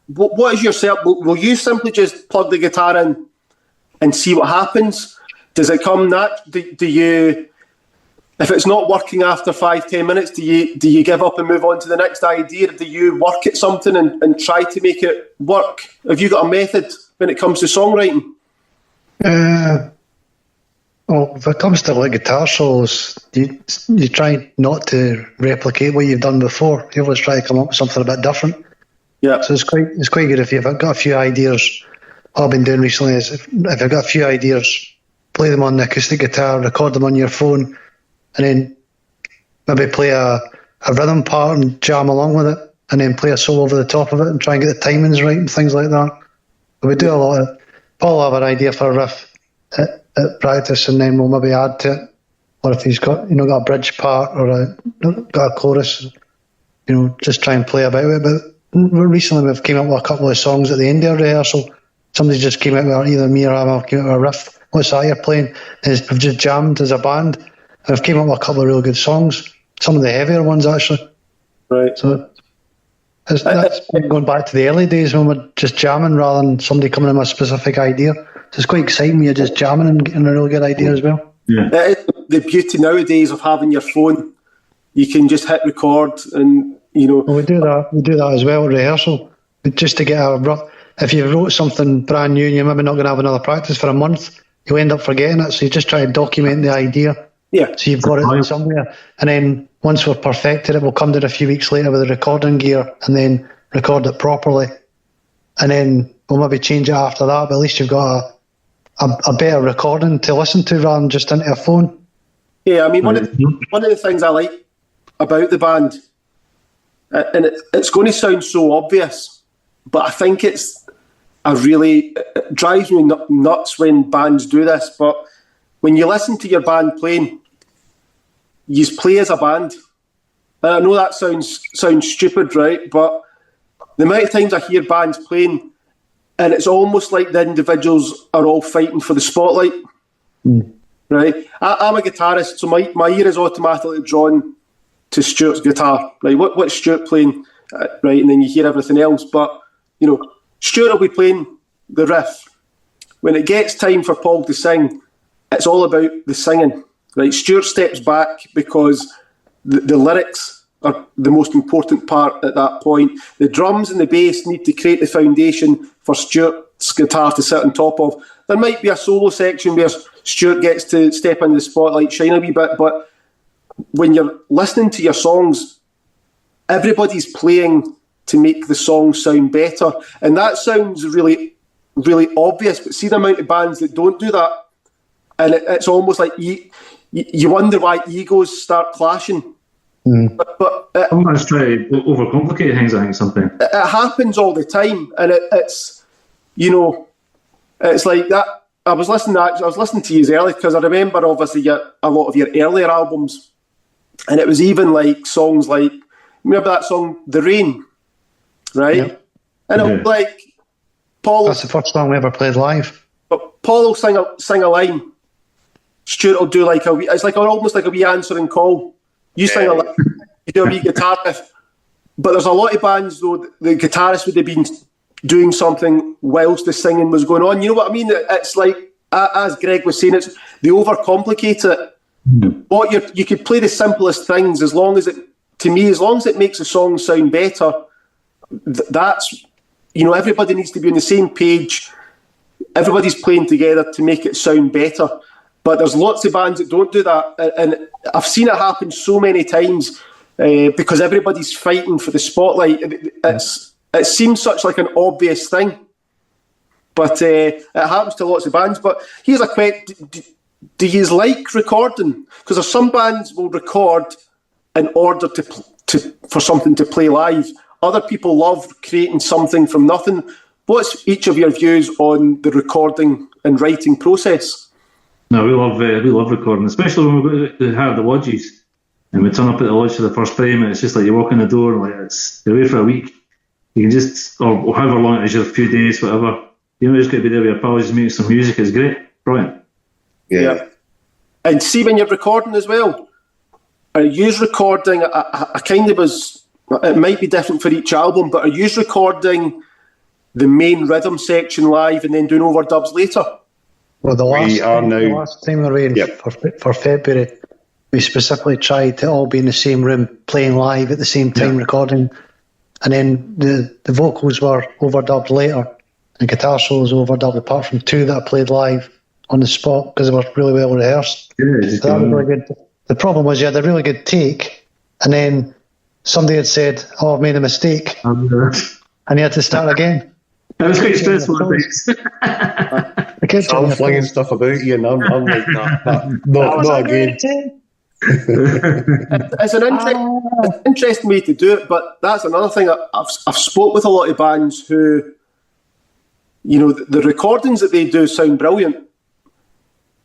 what is your setup? Will you simply just plug the guitar in and see what happens? Does it come do you, if it's not working after 5-10 minutes, do you give up and move on to the next idea? Or do you work at something and try to make it work? Have you got a method when it comes to songwriting? Well, if it comes to like guitar solos, you try not to replicate what you've done before. You always try to come up with something a bit different. Yeah. So it's quite good if you've got a few ideas what I've been doing recently is if I've got a few ideas, play them on the acoustic guitar, record them on your phone, and then maybe play a rhythm part and jam along with it, and then play a solo over the top of it and try and get the timings right and things like that. But we do a lot of... Paul will have an idea for a riff at practice, and then we'll maybe add to it. Or if he's got got a bridge part or got a chorus, just try and play about it. But recently we've came up with a couple of songs at the end of rehearsal. Somebody just came out with, either me or Emma came out with a riff. What's that you're playing? And we've just jammed as a band. And we've came up with a couple of really good songs. Some of the heavier ones, actually. Right. So that's going back to the early days when we're just jamming rather than somebody coming in with a specific idea. So it's quite exciting when you're just jamming and getting a really good idea as well. Yeah. The beauty nowadays of having your phone, you can just hit record and, Well, we do that as well at rehearsal. Just to get a rough... If you wrote something brand new and you're maybe not going to have another practice for a month, you'll end up forgetting it. So you just try to document the idea. Yeah. So you've got it somewhere. And then once we've perfected it, we'll come down a few weeks later with the recording gear and then record it properly. And then we'll maybe change it after that, but at least you've got a better recording to listen to rather than just into a phone. Yeah, I mean, one of the things I like about the band, and it's going to sound so obvious, but I think it drives me nuts when bands do this, but when you listen to your band playing, you play as a band. And I know that sounds stupid, right? But the amount of times I hear bands playing, and it's almost like the individuals are all fighting for the spotlight. Right? I'm a guitarist, so my ear is automatically drawn to Stuart's guitar. Right? What's Stuart playing? Right? And then you hear everything else. But, Stuart will be playing the riff. When it gets time for Paul to sing, it's all about the singing. Right? Stuart steps back because the lyrics are the most important part at that point. The drums and the bass need to create the foundation for Stuart's guitar to sit on top of. There might be a solo section where Stuart gets to step into the spotlight, shine a wee bit, but when you're listening to your songs, everybody's playing to make the song sound better. And that sounds really, really obvious, but see the amount of bands that don't do that, and it's almost like you wonder why egos start clashing. But Someone's trying to overcomplicate things, I think, something. It happens all the time, and it's like that. I was listening to you earlier because I remember obviously a lot of your earlier albums, and it was even like songs like, remember that song "The Rain," right? Yeah. And it was like Paul. That's the first song we ever played live. But Paul will sing a line. Stuart will do like it's like almost like a wee answering call. You sing a line, you do a wee guitar riff. But there's a lot of bands though, the guitarist would have been doing something whilst the singing was going on. You know what I mean? It's like, as Greg was saying, they overcomplicate it. You could play the simplest things as long as it makes the song sound better. That's, everybody needs to be on the same page. Everybody's playing together to make it sound better. But there's lots of bands that don't do that. And I've seen it happen so many times because everybody's fighting for the spotlight. It seems such like an obvious thing. But it happens to lots of bands. But here's a question. Do you like recording? Because there's some bands will record in order for something to play live. Other people love creating something from nothing. What's each of your views on the recording and writing process? No, we love recording, especially when we have the lodges and we turn up at the lodge for the first time, and it's just like you walk in the door and you're away for a week. You can just, or however long it is, a few days, whatever. You just got to be there with your pals, just making some music. It's great, brilliant. Yeah. And see, when you're recording as well, are you recording? I kind of was. It might be different for each album, but are you recording the main rhythm section live and then doing overdubs later? Well, the last time we arranged for February, we specifically tried to all be in the same room, playing live at the same time, recording. And then the vocals were overdubbed later, and guitar solos overdubbed, apart from two that I played live on the spot because they were really well rehearsed. So that was really good. The problem was you had a really good take, and then somebody had said, "Oh, I've made a mistake," and you had to start again. It was quite stressful at times. I'm flinging stuff about you, and I'm like, not again. It's an interesting way to do it, but that's another thing. I've spoke with a lot of bands who, the recordings that they do sound brilliant,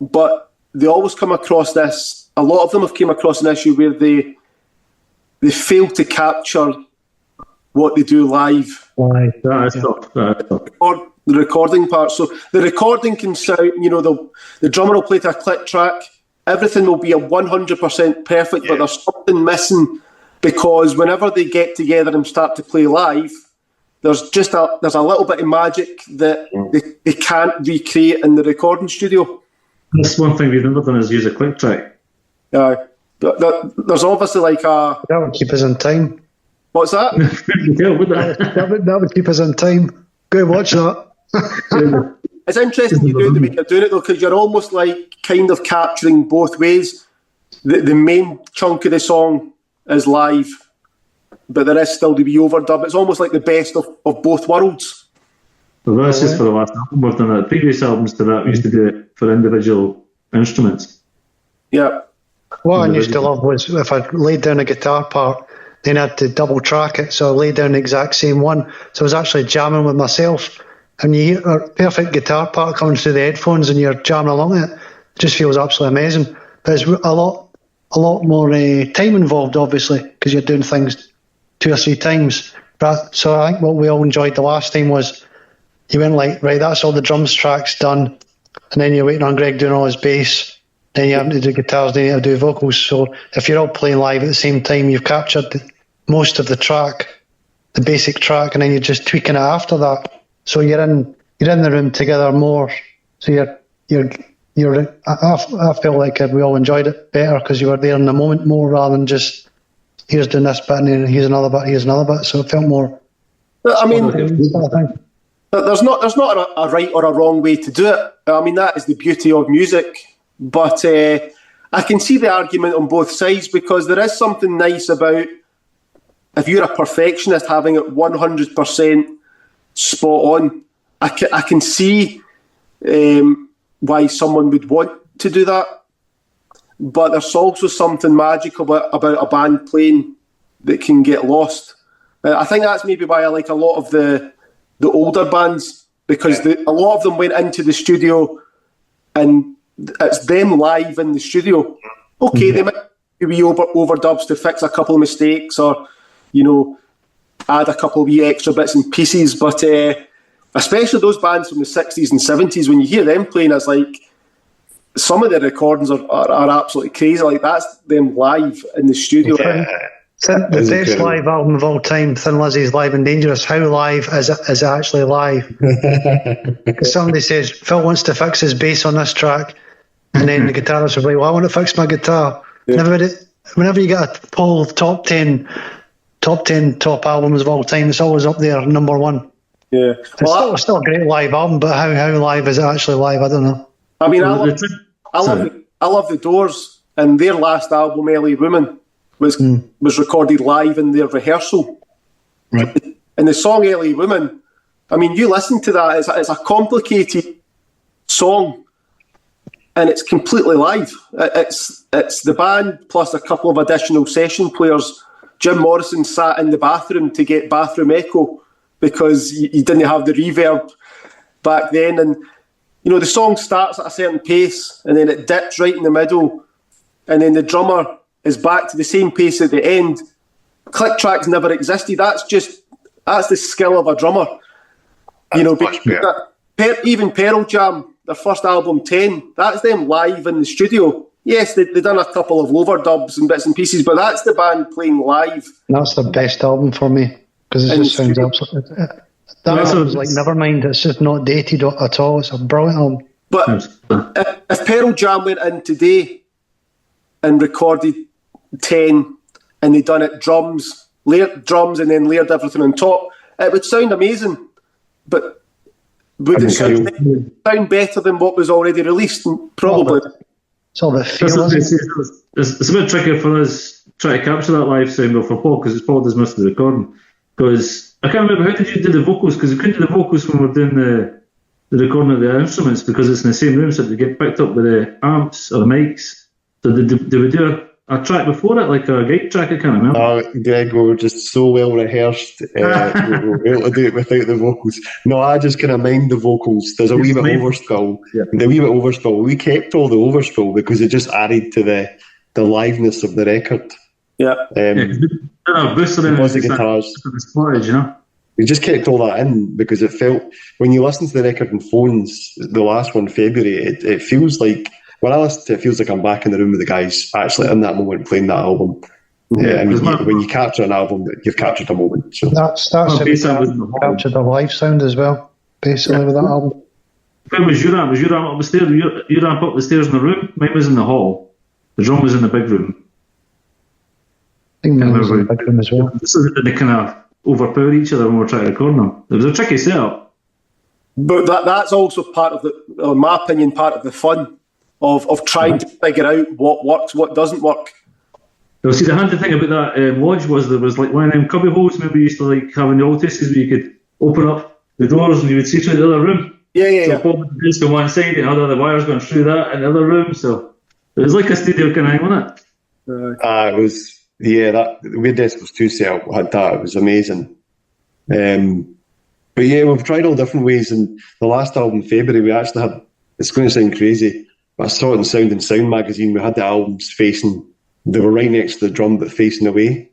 but they always come across this. A lot of them have came across an issue where they fail to capture what they do live. That is tough. Or the recording part. So the recording can sound, the drummer will play to a click track. Everything will be 100% perfect, but there's something missing because whenever they get together and start to play live, there's a little bit of magic that they can't recreate in the recording studio. That's one thing we've never done is use a click track. There's obviously like a... That would keep us in time. What's that? That would keep us in time. Go watch that. It's interesting you do it the way you're doing it though, because you're almost like kind of capturing both ways. The main chunk of the song is live, but there is still to be overdub. It's almost like the best of both worlds. Well, that's just for the last album we've done that. Previous albums to that, we used to do it for individual instruments. Yeah. What I used to love was if I laid down a guitar part, then I had to double track it, so I laid down the exact same one. So I was actually jamming with myself. And you hear a perfect guitar part coming through the headphones and you're jamming along it. It just feels absolutely amazing. But it's a lot more time involved, obviously, because you're doing things 2 or 3 times. But, so I think what we all enjoyed the last time was you went like, right, that's all the drums tracks done. And then you're waiting on Greg doing all his bass. Then you have to do guitars, then you have to do vocals. So if you're all playing live at the same time, you've captured most of the track, the basic track, and then you're just tweaking it after that. So you're in the room together more. So I felt like we all enjoyed it better because you were there in the moment more rather than just here's doing this bit and then here's another bit. So it felt more. I mean, there's not a right or a wrong way to do it. I mean, that is the beauty of music. But I can see the argument on both sides because there is something nice about if you're a perfectionist having it 100% spot on. I can see why someone would want to do that, but there's also something magical about a band playing that can get lost. I think that's maybe why I like a lot of the older bands because a lot of them went into the studio and it's them live in the studio. Okay, they might be overdubs to fix a couple of mistakes or add a couple of wee extra bits and pieces, but especially those bands from the 60s and 70s, when you hear them playing, it's like some of the recordings are absolutely crazy. Like that's them live in the studio. Yeah. The best live album of all time, Thin Lizzy's Live and Dangerous. How live is it actually live? Somebody says Phil wants to fix his bass on this track, and then the guitarist will be like, well, I want to fix my guitar. Yeah. Whenever you get a poll of top 10 top albums of all time, it's always up there, number one. Yeah, it's still a great live album, but how live is it actually live? I don't know. I mean, I love the Doors, and their last album, LA Woman, was recorded live in their rehearsal. Right. And the song LA Woman, I mean, you listen to that, it's a complicated song, and it's completely live. It's the band plus a couple of additional session players. Jim Morrison sat in the bathroom to get bathroom echo because you didn't have the reverb back then. And, the song starts at a certain pace and then it dips right in the middle and then the drummer is back to the same pace at the end. Click tracks never existed. That's the skill of a drummer. Even Pearl Jam, their first album, 10, that's them live in the studio. Yes, they've done a couple of overdubs and bits and pieces, but that's the band playing live. That's the best album for me because it just sounds absolutely. That album's like Nevermind. It's just not dated at all. It's a brilliant album. But if Pearl Jam went in today and recorded 10 and they'd done it layered drums and then layered everything on top, it would sound amazing. But would it sound better than what was already released? Probably. It's all about feel, it's a bit tricky for us trying to capture that live sound for Paul because Paul does most of the recording. Because I can't remember, how did you do the vocals? Because we couldn't do the vocals when we were doing the recording of the instruments because it's in the same room, so they get picked up with the amps or the mics. So did we do a track before it, like a guide track? I can't remember. Oh, Greg, we were just so well rehearsed. We were able to do it without the vocals. No, I just kind of mind the vocals. There's a wee bit overspill. Yeah. The wee bit overspill. We kept all the overspill because it just added to the liveness of the record. Yeah. The guitars. You know? We just kept all that in because it felt, when you listen to the record in phones, the last one, February, it feels like, when I listen to it, it feels like I'm back in the room with the guys, actually in that moment playing that album. Yeah, and when you capture an album, you've captured a moment. So That's how we captured the live sound as well, basically, with that album. Where was your amp? Was your amp up the stairs? Your amp up the stairs in the room? Mine was in the hall. The drum was in the big room. I think mine was in the big room as well. This is they kind of overpower each other when we're trying to record them. It was a tricky setup. But that's also part of in my opinion, part of the fun of trying to figure out what works, what doesn't work. Well, see, the handy thing about that lodge was there was like one of them cubby holes. Maybe we used to like having the altaces where you could open up the doors and you would see through the other room. Yeah. So the disc on one side and had other wires going through that in the other room. So it was like a studio kind of thing, wasn't it? it was, that the Weird Decibels 2 setup had that. It was amazing. But yeah, we've tried all different ways. And the last album, February, we actually had, it's going to sound crazy, but I saw it in Sound and Sound magazine. We had the albums facing, they were right next to the drum, but facing away.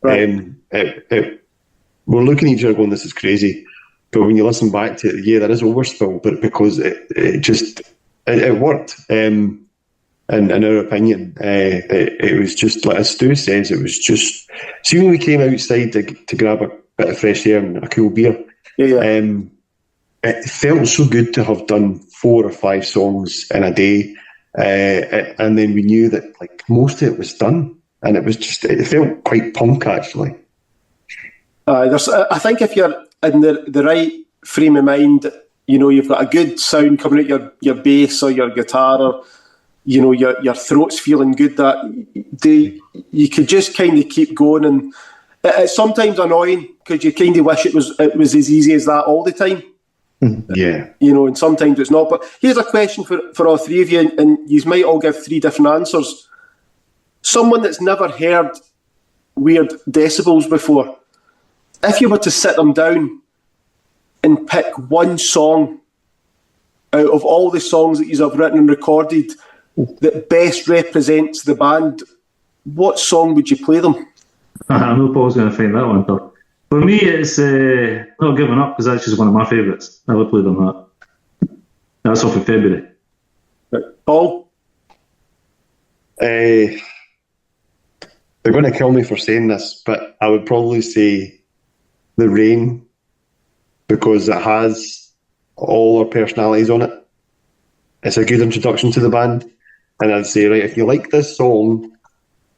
Right. We're looking at each other going, this is crazy. But when you listen back to it, there is overspill, but because it worked. In our opinion, it was just, like as Stu says, it was just, see when we came outside to grab a bit of fresh air and a cool beer, it felt so good to have done 4 or 5 songs in a day, and then we knew that like most of it was done, and it was just, it felt quite punk actually. I think if you're in the right frame of mind, you've got a good sound coming out your bass or your guitar, or your throat's feeling good, that you could just kind of keep going. And it's sometimes annoying because you kind of wish it was as easy as that all the time. Yeah. And sometimes it's not. But here's a question for all three of you, and you might all give 3 different answers. Someone that's never heard Weird Decibels before, if you were to sit them down and pick one song out of all the songs that you have written and recorded that best represents the band, what song would you play them? I know Paul's going to find that one, but for me it's Not Giving Up, because that's just one of my favourites. I would play them that. That's off of February. Paul? They're going to kill me for saying this, but I would probably say The Rain, because it has all our personalities on it. It's a good introduction to the band. And I'd say, right, if you like this song,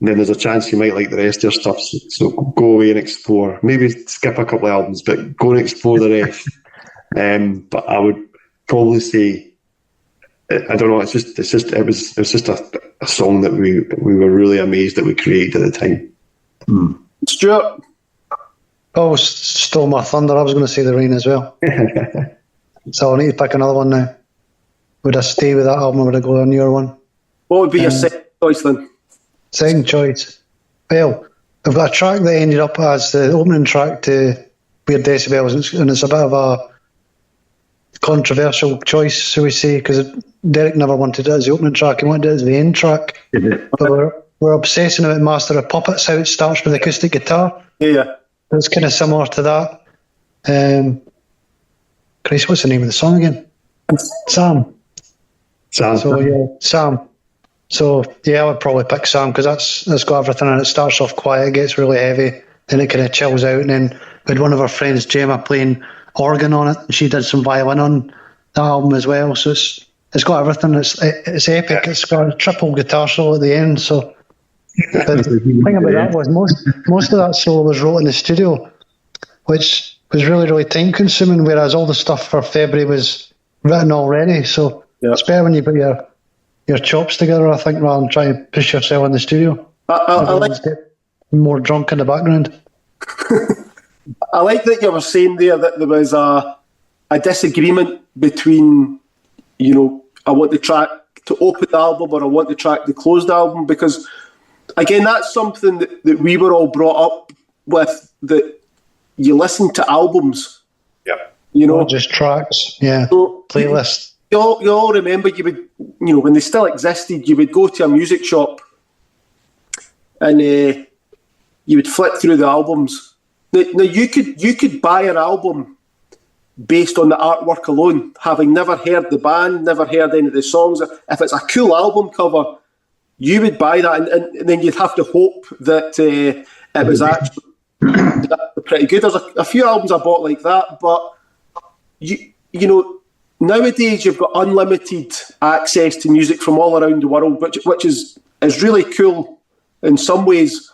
then there's a chance you might like the rest of your stuff. So go away and explore. Maybe skip a couple of albums, but go and explore the rest. But I would probably say, I don't know. It was just a song that we were really amazed that we created at the time. Stuart? Oh, stole my thunder. I was going to say The Rain as well. So I need to pick another one now. Would I stay with that album or would I go on your one? What would be your second choice then? Second choice. Well, I've got a track that ended up as the opening track to Weird Decibels, and it's a bit of a controversial choice, shall we say, because Derek never wanted it as the opening track, he wanted it as the end track. But we're obsessing about Master of Puppets, how it starts with acoustic guitar. Yeah. It's kind of similar to that. Chris, what's the name of the song again? Sam. So, yeah, Sam. So, yeah, I would probably pick Sam because that's got everything in it. It starts off quiet, it gets really heavy, then it kind of chills out. And then we had one of our friends, Gemma, playing organ on it, and she did some violin on that album as well. So it's got everything. It's epic. It's got a triple guitar solo at the end. So the thing about that was most of that solo was wrote in the studio, which was really, really time consuming, whereas all the stuff for February was written already. So it's better when you put your chops together, I think, rather than trying to push yourself in the studio. I like get more drunk in the background. I like that you were saying there that there was a disagreement between, I want the track to open the album or I want the track to close the album, because, again, that's something that we were all brought up with, that you listen to albums. Yeah. Not just tracks, yeah. So Playlists. You all remember you would, when they still existed, you would go to a music shop and you would flip through the albums. Now you could buy an album based on the artwork alone, having never heard the band, never heard any of the songs. If it's a cool album cover, you would buy that, and then you'd have to hope that it was actually pretty good. There's a few albums I bought like that, but nowadays you've got unlimited access to music from all around the world, which is really cool in some ways.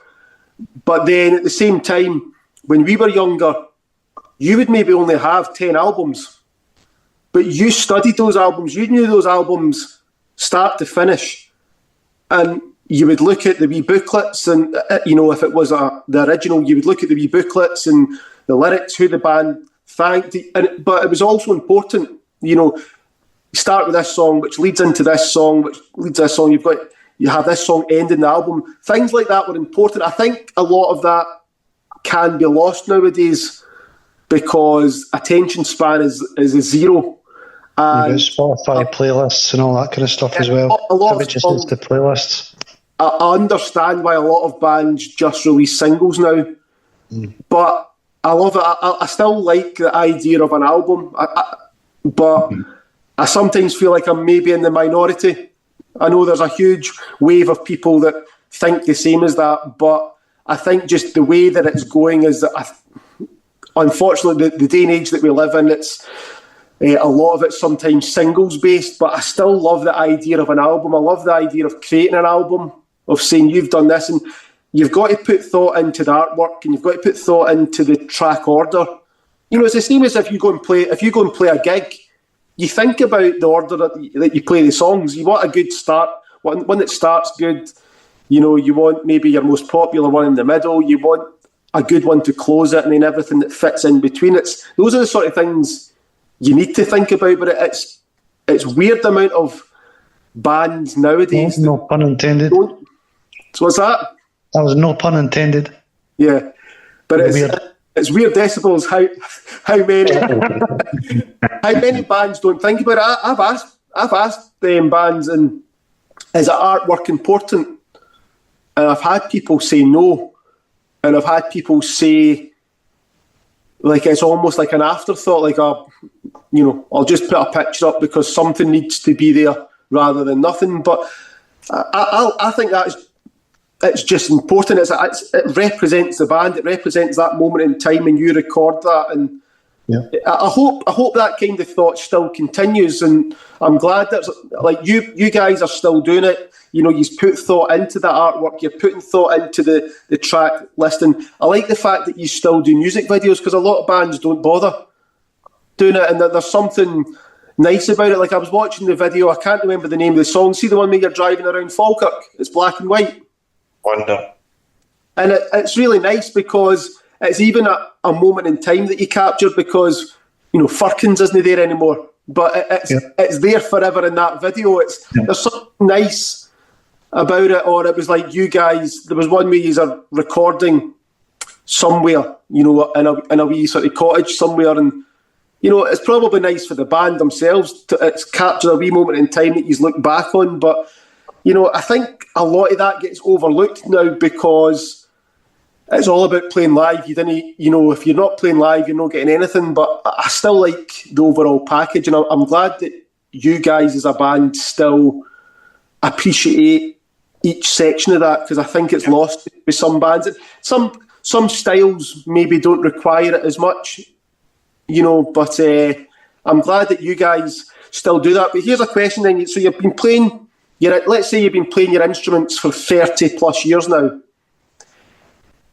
But then at the same time, when we were younger, you would maybe only have 10 albums, but you studied those albums, you knew those albums start to finish, and you would look at the wee booklets, and if it was the original, you would look at the wee booklets and the lyrics, who the band thanked, but it was also important, you start with this song, which leads into this song, which leads to this song, you have this song ending the album. Things like that were important. I think a lot of that can be lost nowadays because attention span is a zero. And Spotify playlists and all that kind of stuff as well. A lot of just the playlists. I understand why a lot of bands just release singles now, but I love it. I still like the idea of an album, but I sometimes feel like I'm maybe in the minority. I know there's a huge wave of people that think the same as that, but I think just the way that it's going is that, unfortunately, the day and age that we live in, it's a lot of it's sometimes singles based, but I still love the idea of an album. I love the idea of creating an album, of saying you've done this, and you've got to put thought into the artwork, and you've got to put thought into the track order. It's the same as if you go and play a gig. You think about the order that you play the songs. You want a good start, one that starts good. You want maybe your most popular one in the middle. You want a good one to close it, and then everything that fits in between. Those are the sort of things you need to think about. But it's weird the amount of bands nowadays. No pun intended. So what's that? That was no pun intended. Yeah, but it's Weird Decibels. How many bands don't think about it? I've asked them bands, and is artwork important? And I've had people say no, and I've had people say like it's almost like an afterthought, like I'll just put a picture up because something needs to be there rather than nothing. But I think it's just important. It represents the band. It represents that moment in time, and you record that. And I hope that kind of thought still continues. And I'm glad that like you guys are still doing it. You've put thought into the artwork. You're putting thought into the track listing. I like the fact that you still do music videos, because a lot of bands don't bother doing it, and there's something nice about it. Like I was watching the video. I can't remember the name of the song. See the one where you're driving around Falkirk? It's black and white. Wonder. And it's really nice because it's even a moment in time that you captured, because Firkins isn't there anymore, but it's there forever in that video. There's something nice about it. Or it was like you guys, there was one where you are recording somewhere, in a wee sort of cottage somewhere, and it's probably nice for the band themselves to capture a wee moment in time that you look back on. But I think a lot of that gets overlooked now because it's all about playing live. You didn't, if you're not playing live, you're not getting anything. But I still like the overall package, and I'm glad that you guys as a band still appreciate each section of that, because I think it's lost with some bands. Some styles maybe don't require it as much, but I'm glad that you guys still do that. But here's a question then. So you've been playing. Let's say you've been playing your instruments for 30 plus years now,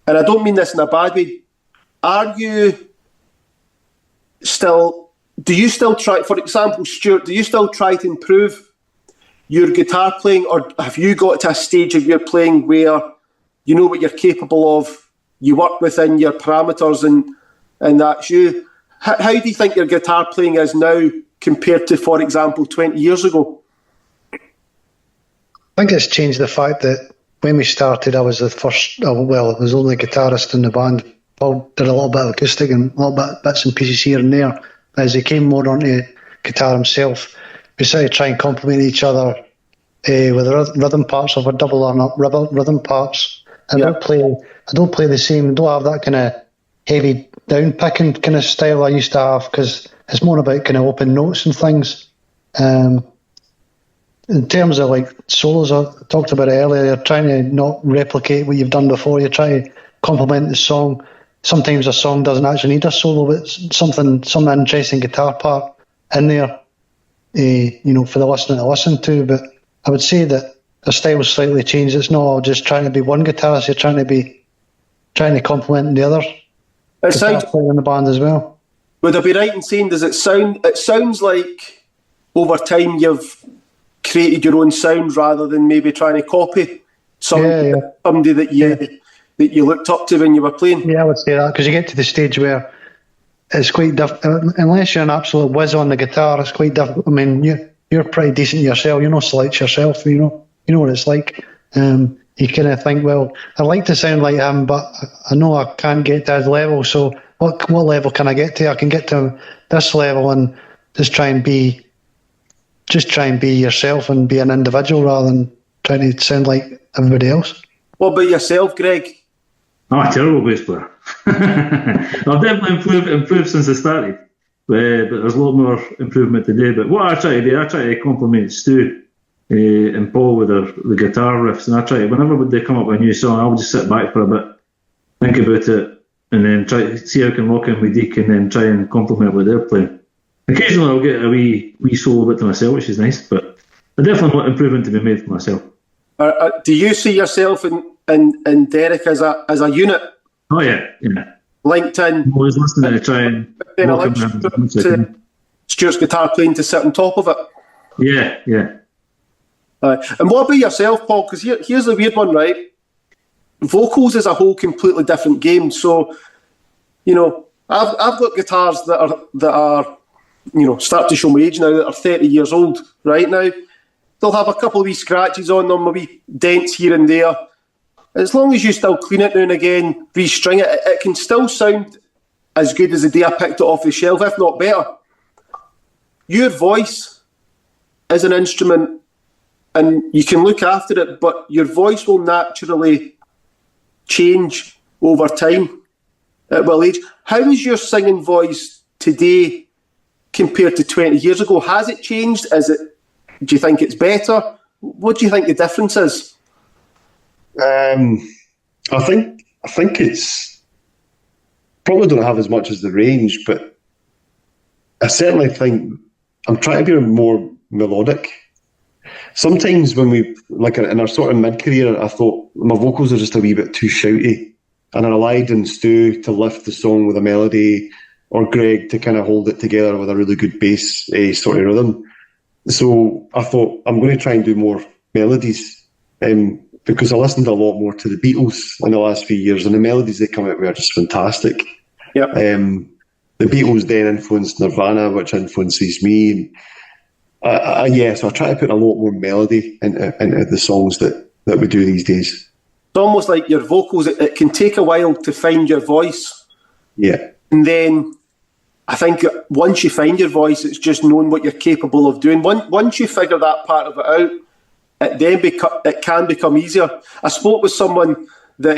and I don't mean this in a bad way. Do you still try, for example, Stuart, do you still try to improve your guitar playing, or have you got to a stage of your playing where you know what you're capable of, you work within your parameters, and and that's you. How do you think your guitar playing is now compared to, for example, 20 years ago? I think it's changed the fact that when we started, I was the first, I was the only guitarist in the band. Paul did a little bit of acoustic and a little bit bits and pieces here and there. As he came more onto guitar himself, we started to try and complement each other with the rhythm parts of a double or not rhythm parts. I don't play the same. I don't have that kind of heavy down picking kind of style I used to have, because it's more about kind of open notes and things. In terms of like solos, I talked about it earlier, you're trying to not replicate what you've done before. You're trying to complement the song. Sometimes a song doesn't actually need a solo, but some interesting guitar part in there, for the listener to listen to. But I would say that the style's slightly changed. It's not all just trying to be one guitarist. You're trying to complement the other guitar player in the band as well. Would I be right in saying, does it sound? It sounds like over time you've created your own sound rather than maybe trying to copy somebody that you looked up to when you were playing. Yeah, I would say that, because you get to the stage where it's quite difficult. Unless you're an absolute whiz on the guitar, it's quite difficult. I mean, you're pretty decent yourself. You know, select yourself. You know what it's like. You kind of think, well, I'd like to sound like him, but I know I can't get to his level. So what level can I get to? I can get to this level and just try and be yourself and be an individual rather than trying to sound like everybody else. What about yourself, Greg? Terrible bass player. I've definitely improved since I started, but there's a lot more improvement today. But what I try to do, I try to compliment Stu and Paul with the guitar riffs, and I try to, whenever they come up with a new song, I'll just sit back for a bit, think about it, and then try to see how I can lock in with Deke and then try and compliment what they're playing. Occasionally I'll get a wee solo bit to myself, which is nice, but I definitely want improvement to be made for myself. Do you see yourself and Derek as a unit? Oh yeah. Linked in. I'm always listening to try and to Stuart's guitar playing to sit on top of it. Yeah. And what about yourself, Paul? Because here's the weird one, right? Vocals is a whole completely different game. So, I've got guitars that are start to show my age now, that are 30 years old right now. They'll have a couple of wee scratches on them, a wee dents here and there. As long as you still clean it now and again, restring it, it can still sound as good as the day I picked it off the shelf, if not better. Your voice is an instrument and you can look after it, but your voice will naturally change over time at will age. How is your singing voice today compared to 20 years ago? Has it changed? Do you think it's better? What do you think the difference is? I think it's probably don't have as much as the range, but I certainly think I'm trying to be more melodic. Sometimes when we, like in our sort of mid-career, I thought my vocals are just a wee bit too shouty, and I relied on Stu to lift the song with a melody, or Greg to kind of hold it together with a really good bass sort of rhythm. So I thought I'm going to try and do more melodies, because I listened a lot more to the Beatles in the last few years, and the melodies they come out with are just fantastic. Yep. The Beatles then influenced Nirvana, which influences me. So I try to put a lot more melody into the songs that we do these days. It's almost like your vocals, it can take a while to find your voice. Yeah. And then I think once you find your voice, it's just knowing what you're capable of doing. Once you figure that part of it out, it can become easier. I spoke with someone that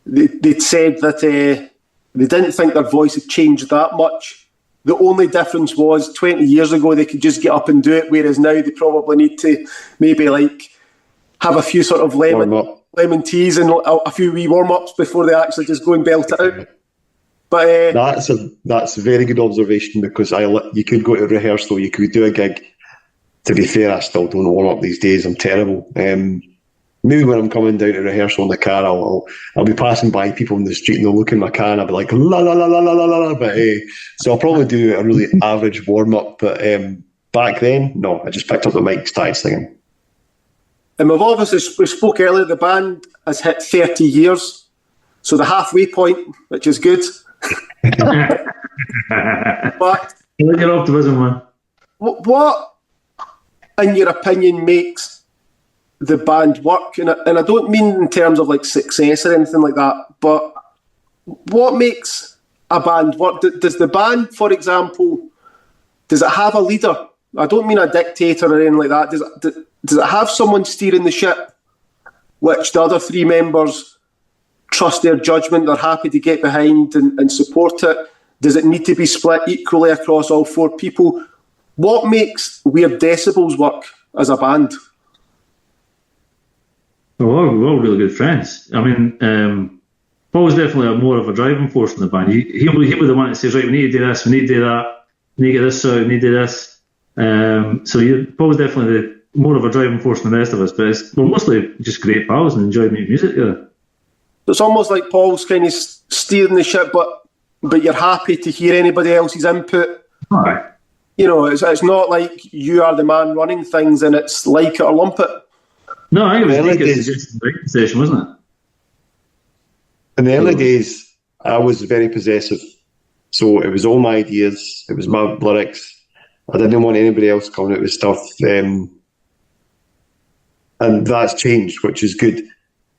they'd said that they didn't think their voice had changed that much. The only difference was 20 years ago they could just get up and do it, whereas now they probably need to maybe like have a few sort of lemon teas and a few wee warm-ups before they actually just go and belt it out. But that's a very good observation, because you could go to rehearsal, you could do a gig. To be fair, I still don't warm up these days. I'm terrible. Maybe when I'm coming down to rehearsal in the car, I'll be passing by people in the street and they'll look in my car and I'll be like la la la la la la la. But so I'll probably do a really average warm up. But back then, no, I just picked up the mic, started singing. And we spoke earlier. The band has hit 30 years, so the halfway point, which is good. But I like your optimism, man. what, in your opinion, makes the band work? And I don't mean in terms of like success or anything like that, but what makes a band work? Does the band, for example, does it have a leader? I don't mean a dictator or anything like that. Does it have someone steering the ship, which the other three members trust their judgment, they're happy to get behind and support it? Does it need to be split equally across all four people? What makes Weird Decibels work as a band? Well, we're all really good friends. I mean, Paul's definitely more of a driving force in the band. He'll be the one that says, right, we need to do this, we need to do that, we need to get this out, we need to do this. Paul's definitely more of a driving force than the rest of us, but we're mostly just great pals and enjoy making music together. It's almost like Paul's kind of steering the ship, but you're happy to hear anybody else's input. Aye. You know, it's not like you are the man running things and it's like it or lump it. No, I think it was Nick's suggested writing session, wasn't it? In the early days, I was very possessive. So it was all my ideas, it was my lyrics. I didn't want anybody else coming out with stuff. And that's changed, which is good.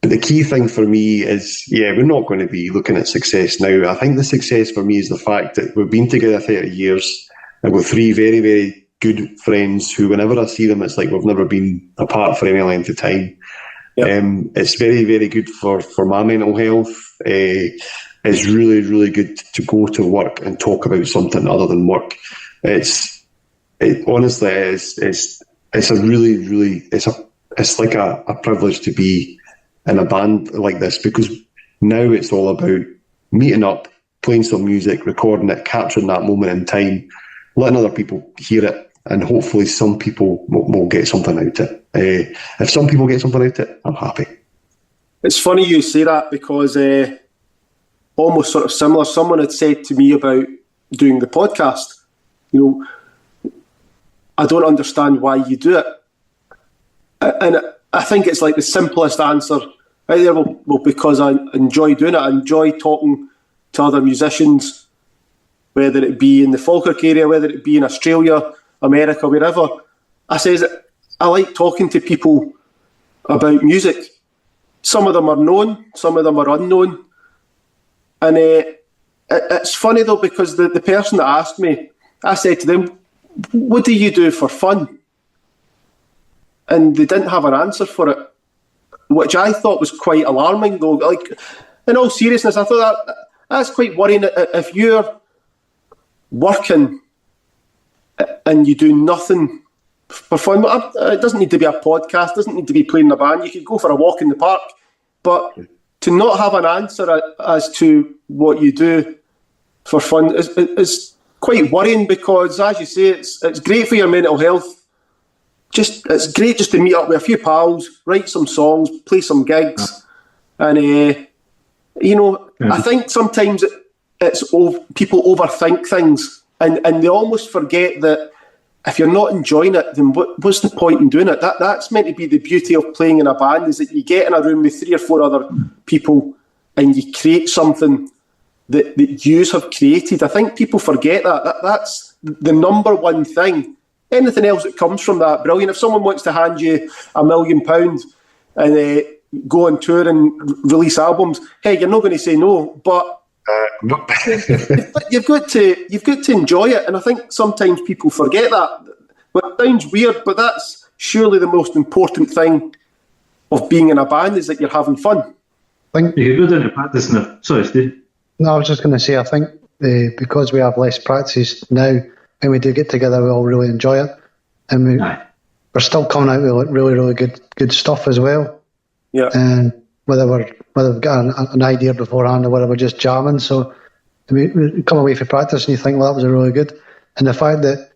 But the key thing for me is, we're not going to be looking at success now. I think the success for me is the fact that we've been together 30 years. I've got three very, very good friends who, whenever I see them, it's like we've never been apart for any length of time. Yep. It's very, very good for my mental health. It's really, really good to go to work and talk about something other than work. Honestly, it's a really, really, it's like a privilege to be in a band like this, because now it's all about meeting up, playing some music, recording it, capturing that moment in time, letting other people hear it, and hopefully some people will get something out of it. If some people get something out of it, I'm happy. It's funny you say that, because almost sort of similar, someone had said to me about doing the podcast, you know, I don't understand why you do it. And I think it's like the simplest answer right there. Well, because I enjoy doing it. I enjoy talking to other musicians, whether it be in the Falkirk area, whether it be in Australia, America, wherever. I says I like talking to people about music. Some of them are known, some of them are unknown. And it's funny though, because the person that asked me, I said to them, what do you do for fun? And they didn't have an answer for it, which I thought was quite alarming though. Like, in all seriousness, I thought that's quite worrying. If you're working and you do nothing for fun, it doesn't need to be a podcast, it doesn't need to be playing in a band. You could go for a walk in the park, but to not have an answer as to what you do for fun is quite worrying, because, as you say, it's great for your mental health. It's great just to meet up with a few pals, write some songs, play some gigs, and I think sometimes people overthink things, and they almost forget that if you're not enjoying it, then what's the point in doing it? That's meant to be the beauty of playing in a band, is that you get in a room with 3 or 4 other people and you create something that you have created. I think people forget that. That's the number one thing. Anything else that comes from that, brilliant. If someone wants to hand you £1 million and go on tour and release albums, hey, you're not going to say no. But Nope. you've got to enjoy it, and I think sometimes people forget that. But it sounds weird, but that's surely the most important thing of being in a band, is that you're having fun. I think you could go down to practice now. Sorry, Steve. No, I was just going to say, I think because we have less practice now, when we do get together, we all really enjoy it, and we're still coming out with like really, really good stuff as well. Yeah. And whether we've got an idea beforehand or whether we're just jamming, so we come away from practice and you think, well, that was really good. And the fact that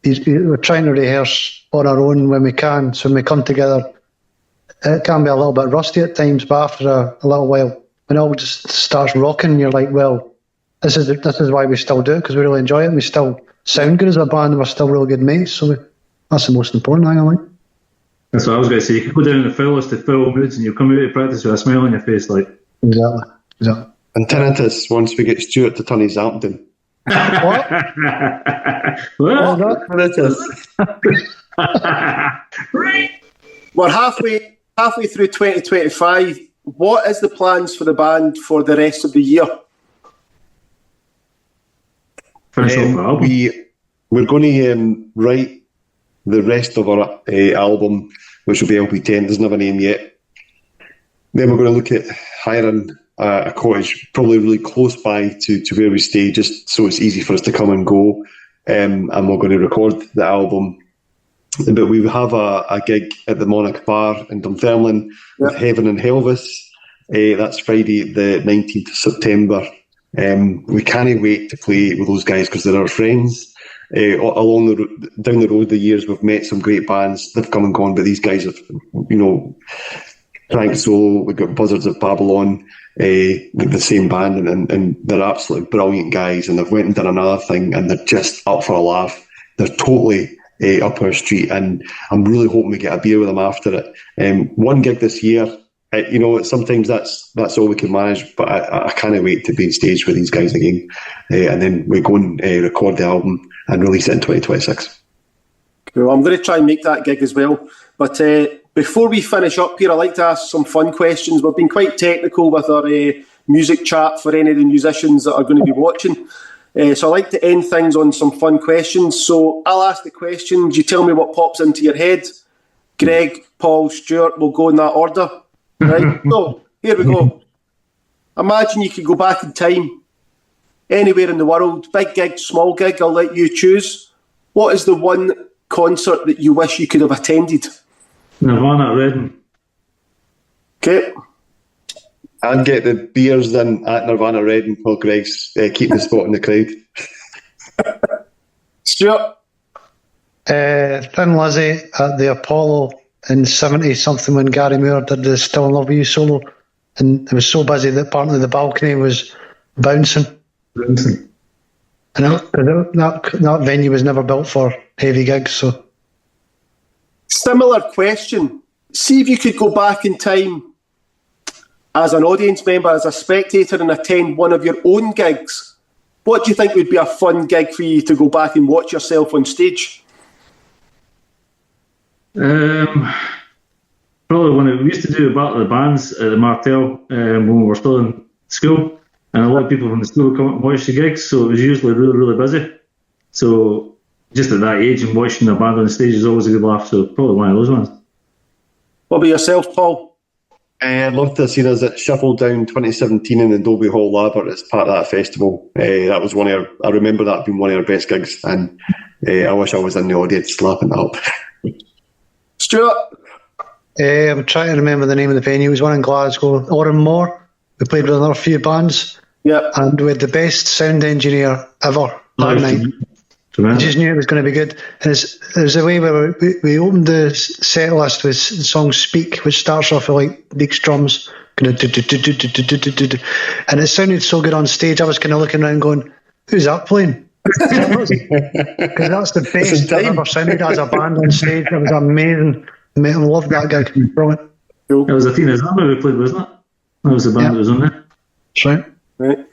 we're trying to rehearse on our own when we can, so when we come together, it can be a little bit rusty at times, but after a little while, when it all just starts rocking, you're like, well, this is why we still do it, because we really enjoy it, and we still sound good as a band, and we're still really good mates, so that's the most important thing, I think. That's what I was going to say. You could go down in the foulest of foul moods and you'll come out of practice with a smile on your face. Like Exactly. And tinnitus once we get Stuart to turn his amp down. What? What? Tinnitus. We're halfway through 2025. What is the plans for the band for the rest of the year? Finish off the album. We're going to write the rest of our album, which will be LP10. Doesn't have a name yet. Then we're going to look at hiring a cottage, probably really close by to where we stay, just so it's easy for us to come and go. And we're going to record the album. But we have a gig at the Monarch Bar in Dunfermline with Heaven and Helvis. That's Friday the 19th of September. We can't wait to play with those guys because they're our friends. Down the road the years, we've met some great bands. They've come and gone, but these guys have, Frank Solo, we've got Buzzards of Babylon, the same band, and they're absolutely brilliant guys, and they've went and done another thing, and they're just up for a laugh. They're totally up our street, and I'm really hoping we get a beer with them after it. One gig this year, sometimes that's all we can manage, but I can't wait to be on stage with these guys again, and then we go and record the album and release it in 2026. Cool. I'm going to try and make that gig as well, but before we finish up here, I'd like to ask some fun questions. We've been quite technical with our music chat for any of the musicians that are going to be watching. So I like to end things on some fun questions. So I'll ask the questions, you tell me what pops into your head. Greg, Paul, Stuart, we'll go in that order. Right? So here we go. Imagine you could go back in time, anywhere in the world, big gig, small gig, I'll let you choose. What is the one concert that you wish you could have attended? Nirvana at Reading. Okay. And get the beers in at Nirvana Reading while Greg's keeping the spot in the crowd. Stuart? Thin Lizzy at the Apollo in 70-something when Gary Moore did the Still in Love with You solo. And it was so busy that apparently the balcony was bouncing. And that venue was never built for heavy gigs. So, similar question. See if you could go back in time as an audience member, as a spectator, and attend one of your own gigs. What do you think would be a fun gig for you to go back and watch yourself on stage? Probably when we used to do a battle of the bands at the Martel when we were still in school, and a lot of people from the school would come up and watch the gigs, so it was usually really, really busy. So just at that age and watching a band on stage is always a good laugh, so probably one of those ones. What about yourself, Paul? I'd love to have seen us at Shuffle Down 2017 in the Dolby Hall Labert as part of that festival. That was I remember that being one of our best gigs, and I wish I was in the audience slapping that up. Stuart? I'm trying to remember the name of the venue. It was one in Glasgow, Oran Moore. We played with another few bands. Yeah. And we had the best sound engineer ever that night. I just knew it was going to be good. And there's a way where we opened the set list with the song Speak, which starts off with like Deek's drums, and it sounded so good on stage. I was kind of looking around going, who's that playing? Because that's the best I've ever sounded as a band on stage. It was amazing. I loved that guy. Brilliant. It was Athena Zamba we played, wasn't it? That was the band that was on there. That's right.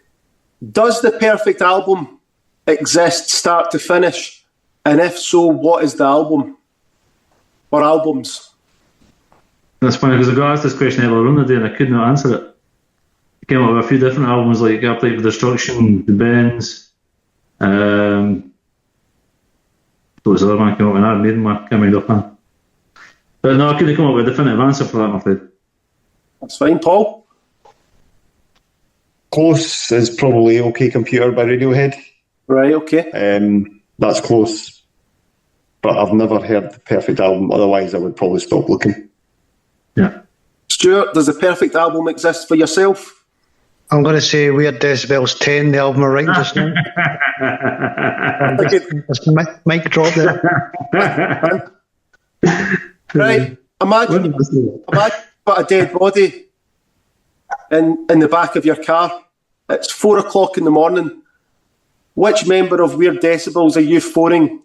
Does the perfect album exist start to finish? And if so, what is the album? Or albums? That's funny because I got asked this question earlier on the day and I could not answer it. I came up with a few different albums, like I played with Destruction, The Bends. What was the other one I came up with? Iron Maiden one, can't remember offhand. But no, I couldn't come up with a definitive answer for that, I'm afraid. That's fine, Paul. Close is probably OK Computer by Radiohead. Right, okay. That's close. But I've never heard the perfect album, otherwise I would probably stop looking. Yeah. Stuart, does the perfect album exist for yourself? I'm going to say Weird Decibels 10, the album I'm writing just now. Just mic drop there. Right, imagine you put a dead body in the back of your car. It's 4:00 in the morning. Which member of Weird Decibels are you phoning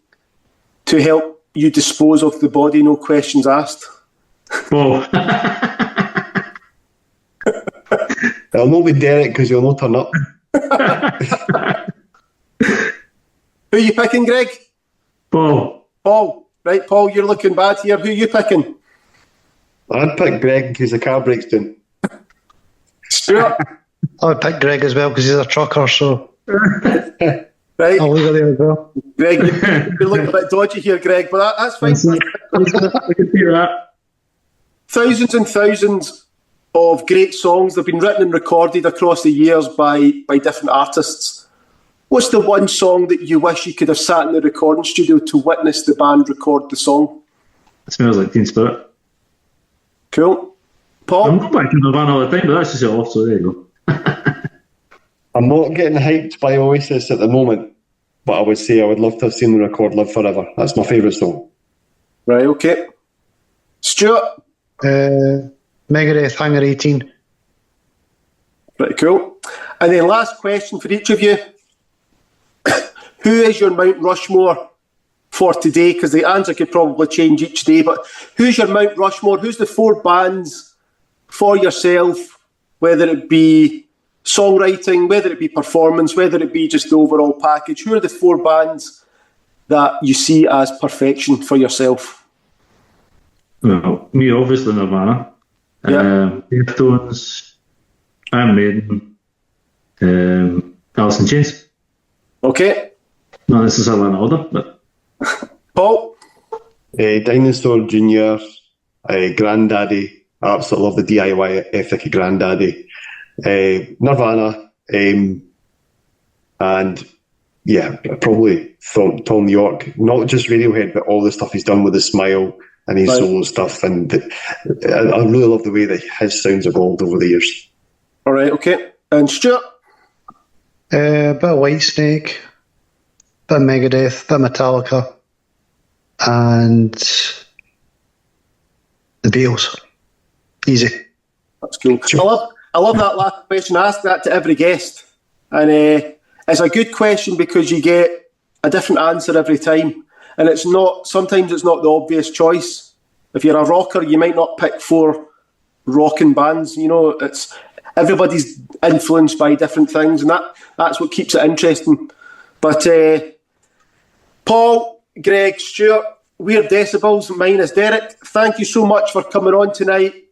to help you dispose of the body? No questions asked. Oh. I'll It'll not be Derek because he'll not turn up. Who are you picking, Greg? Paul. Paul. Right, Paul, you're looking bad here. Who are you picking? I'd pick Greg in case the car breaks down. Stuart. I would pick Greg as well because he's a trucker, so Right. I'll leave it there as well. Greg, you're looking a bit dodgy here, Greg, but that's fine. I can see that. Thousands and thousands of great songs. They've been written and recorded across the years by different artists. What's the one song that you wish you could have sat in the recording studio to witness the band record the song? It smells like Teen Spirit. Cool. Paul? I'm going back to Nirvana all the time, but that's just it off, so there you go. I'm not getting hyped by Oasis at the moment, but I would say I would love to have seen them record Live Forever. That's my favourite song. Right, okay. Stuart? Megadeth, Hangar 18. Pretty cool. And then last question for each of you. Who is your Mount Rushmore for today? Because the answer could probably change each day, but who's your Mount Rushmore? Who's the 4 bands for yourself, whether it be songwriting, whether it be performance, whether it be just the overall package? Who are the 4 bands that you see as perfection for yourself? Well, me, obviously, Nirvana. Yeah. Deftones, Iron Maiden, Alice in Chains. Okay. Not necessarily in order, but... Paul? Dinosaur Jr., Grandaddy. I absolutely love the DIY ethic of Grandaddy. Nirvana, and yeah, probably Tom York. Not just Radiohead, but all the stuff he's done with his Smile and his solo stuff. And I really love the way that his sounds evolved over the years. All right, okay. And Stuart? Bit of Whitesnake, bit of Megadeth, bit of Metallica, and the Beatles. Easy. That's cool. I love that last question. I ask that to every guest. And it's a good question because you get a different answer every time. And sometimes it's not the obvious choice. If you're a rocker, you might not pick 4 rocking bands. You know, everybody's influenced by different things, and that's what keeps it interesting. But Paul, Greg, Stuart, Weird Decibels, mine is Derek. Thank you so much for coming on tonight,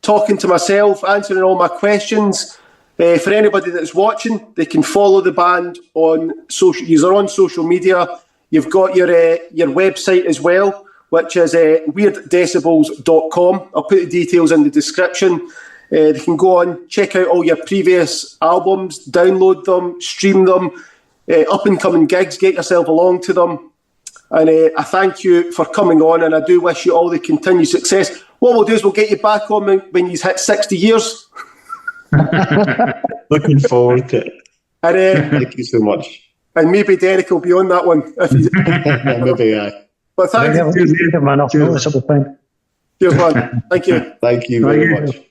talking to myself, answering all my questions. For anybody that's watching, they can follow the band on social. You're on social media. You've got your website as well, which is weirdDecibels.com. I'll put the details in the description. They can go on, check out all your previous albums, download them, stream them, up-and-coming gigs, get yourself along to them. And I thank you for coming on, and I do wish you all the continued success. What we'll do is we'll get you back on when you hit 60 years. Looking forward to it. And, thank you so much. And maybe Derek will be on that one. Maybe, yeah. But thank you. Man, I'll noticeable thing. Cheers, man. Thank you. Thank you very much.